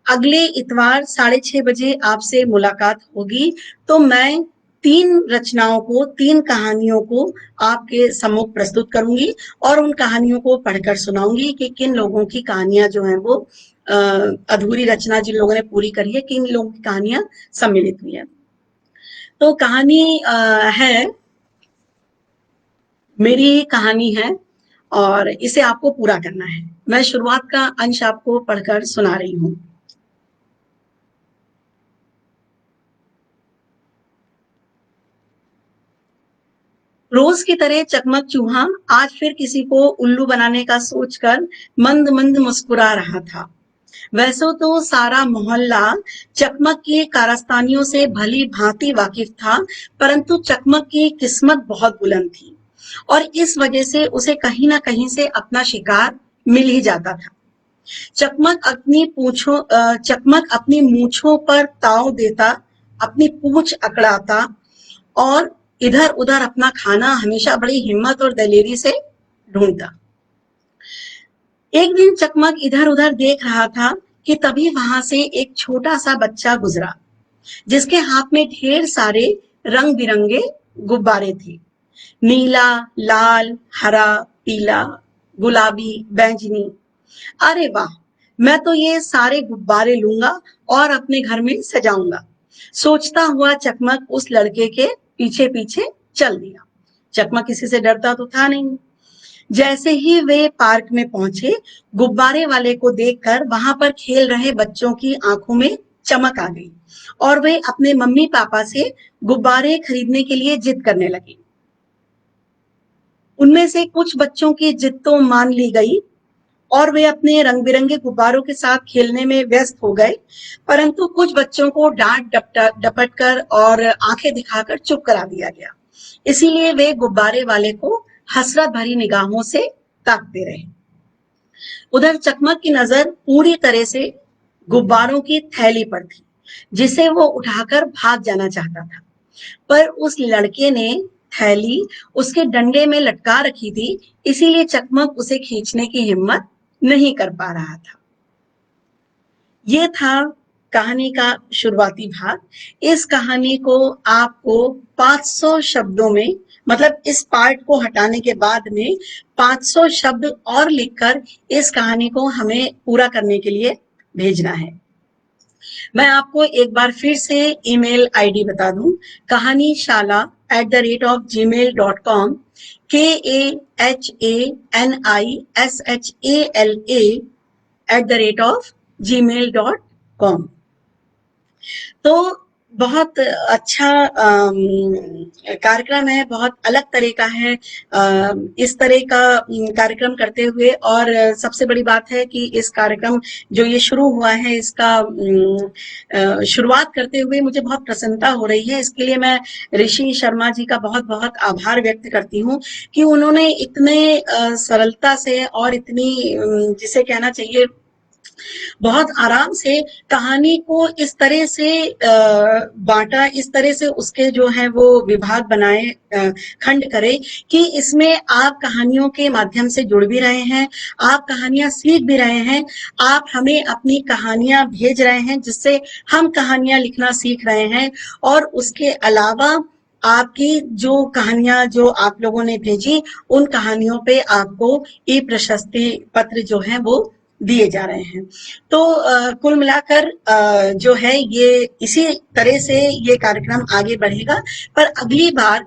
अगले इतवार 6:30 बजे आपसे मुलाकात होगी। तो मैं 3 रचनाओं को, 3 कहानियों को आपके सम्मुख प्रस्तुत करूँगी और उन कहानियों को पढ़कर सुनाऊँगी कि किन लोगों की कहानियाँ जो हैं वो अधूरी रचना जिन लोगों ने पूरी करी है, किन लोगों की कहानियाँ सम्मिलित हुई हैं। तो कहानी है, मेरी कहानी है और इसे आपको पूरा करना है। मैं शुरुआत का अंश आपको पढ़कर सुना रही हूँ। रोज की तरह चकमक चूहा आज फिर किसी को उल्लू बनाने का सोचकर मंद मंद मुस्कुरा रहा था। वैसे तो सारा मोहल्ला चकमक की कारस्तानियों से भली भांति वाकिफ था, परंतु चकमक की किस्मत बहुत बुलंद थी और इस वजह से उसे कहीं ना कहीं से अपना शिकार मिल ही जाता था। चकमक अपनी मूछों पर ताव देता, अपनी पूंछ अकड़ाता और इधर उधर अपना खाना हमेशा बड़ी हिम्मत और दलेरी से ढूंढता। एक दिन चकमक इधर उधर देख रहा था कि तभी वहां से एक छोटा सा बच्चा गुजरा, जिसके हाथ में ढेर सारे रंग बिरंगे गुब्बारे थे। नीला, लाल, हरा, पीला, गुलाबी, बैंगनी। अरे वाह, मैं तो ये सारे गुब्बारे लूंगा और अपने घर में सजाऊंगा, सोचता हुआ चकमक उस लड़के के पीछे पीछे चल दिया। चकमक किसी से डरता तो था नहीं। जैसे ही वे पार्क में पहुंचे, गुब्बारे वाले को देखकर वहां पर खेल रहे बच्चों की आंखों में चमक आ गई और वे अपने मम्मी पापा से गुब्बारे खरीदने के लिए जिद करने लगे। उनमें से कुछ बच्चों की जिद तो मान ली गई और वे अपने रंग बिरंगे गुब्बारों के साथ खेलने में व्यस्त हो गए, परंतु कुछ बच्चों को डांट डपट कर और आंखें दिखाकर चुप करा दिया गया। इसीलिए वे गुब्बारे वाले को हसरत भरी निगाहों से ताकते रहे। उधर चकमक की नजर पूरी तरह से गुब्बारों की थैली पर थी, जिसे वो उठाकर भाग जाना चाहता था, पर उस लड़के ने थैली उसके डंडे में लटका रखी थी, इसीलिए चकमक उसे खींचने की हिम्मत नहीं कर पा रहा था। ये था कहानी का शुरुआती भाग। इस कहानी को आपको 500 शब्दों में, मतलब इस पार्ट को हटाने के बाद में 500 शब्द और लिखकर इस कहानी को हमें पूरा करने के लिए भेजना है। मैं आपको एक बार फिर से ईमेल आईडी बता दूं, kahanishala@gmail.com, KAHANISHALA@gmail.com। तो बहुत अच्छा कार्यक्रम है, बहुत अलग तरह का है। इस तरह का कार्यक्रम करते हुए, और सबसे बड़ी बात है कि इस कार्यक्रम जो ये शुरू हुआ है, इसका शुरुआत करते हुए मुझे बहुत प्रसन्नता हो रही है। इसके लिए मैं ऋषि शर्मा जी का बहुत बहुत आभार व्यक्त करती हूँ कि उन्होंने इतने सरलता से और इतनी जिसे कहना चाहिए बहुत आराम से कहानी को इस तरह से बांटा, इस तरह से उसके जो है वो विभाग बनाए, खंड करे कि इसमें आप कहानियों के माध्यम से जुड़ भी रहे हैं, आप कहानियां सीख भी रहे हैं, आप हमें अपनी कहानियां भेज रहे हैं जिससे हम कहानियां लिखना सीख रहे हैं, और उसके अलावा आपकी जो कहानियां जो आप लोगों ने भेजी, उन कहानियों पे आपको ई प्रशस्ति पत्र जो है वो दिए जा रहे हैं। तो कुल मिलाकर जो है ये इसी तरह से ये कार्यक्रम आगे बढ़ेगा, पर अगली बार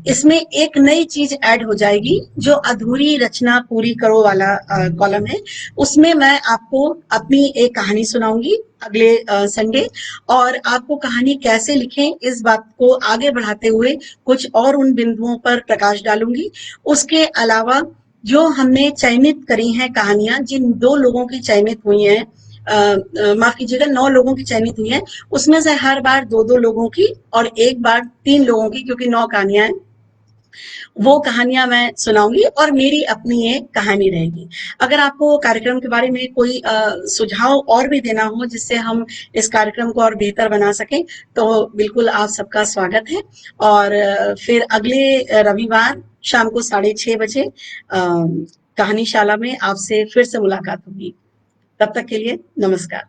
इसमें एक नई चीज ऐड हो जाएगी, जो अधूरी रचना पूरी करो वाला कॉलम है। उसमें मैं आपको अपनी एक कहानी सुनाऊंगी अगले संडे, और आपको कहानी कैसे लिखें इस बात को आगे बढ़ाते हुए कुछ और उन बिंदुओं पर प्रकाश डालूंगी। उसके अलावा जो हमने चयनित करी हैं कहानियां, जिन 2 लोगों की चयनित हुई हैं, माफ कीजिएगा 9 लोगों की चयनित हुई हैं, उसमें से हर बार 2-2 लोगों की और एक बार 3 लोगों की, क्योंकि 9 कहानियां हैं, वो कहानियां मैं सुनाऊंगी और मेरी अपनी एक कहानी रहेगी। अगर आपको कार्यक्रम के बारे में कोई सुझाव और भी देना हो जिससे हम इस कार्यक्रम को और बेहतर बना सकें, तो बिल्कुल आप सबका स्वागत है। और फिर अगले रविवार शाम को 6:30 बजे कहानीशाला में आपसे फिर से मुलाकात होगी। तब तक के लिए नमस्कार।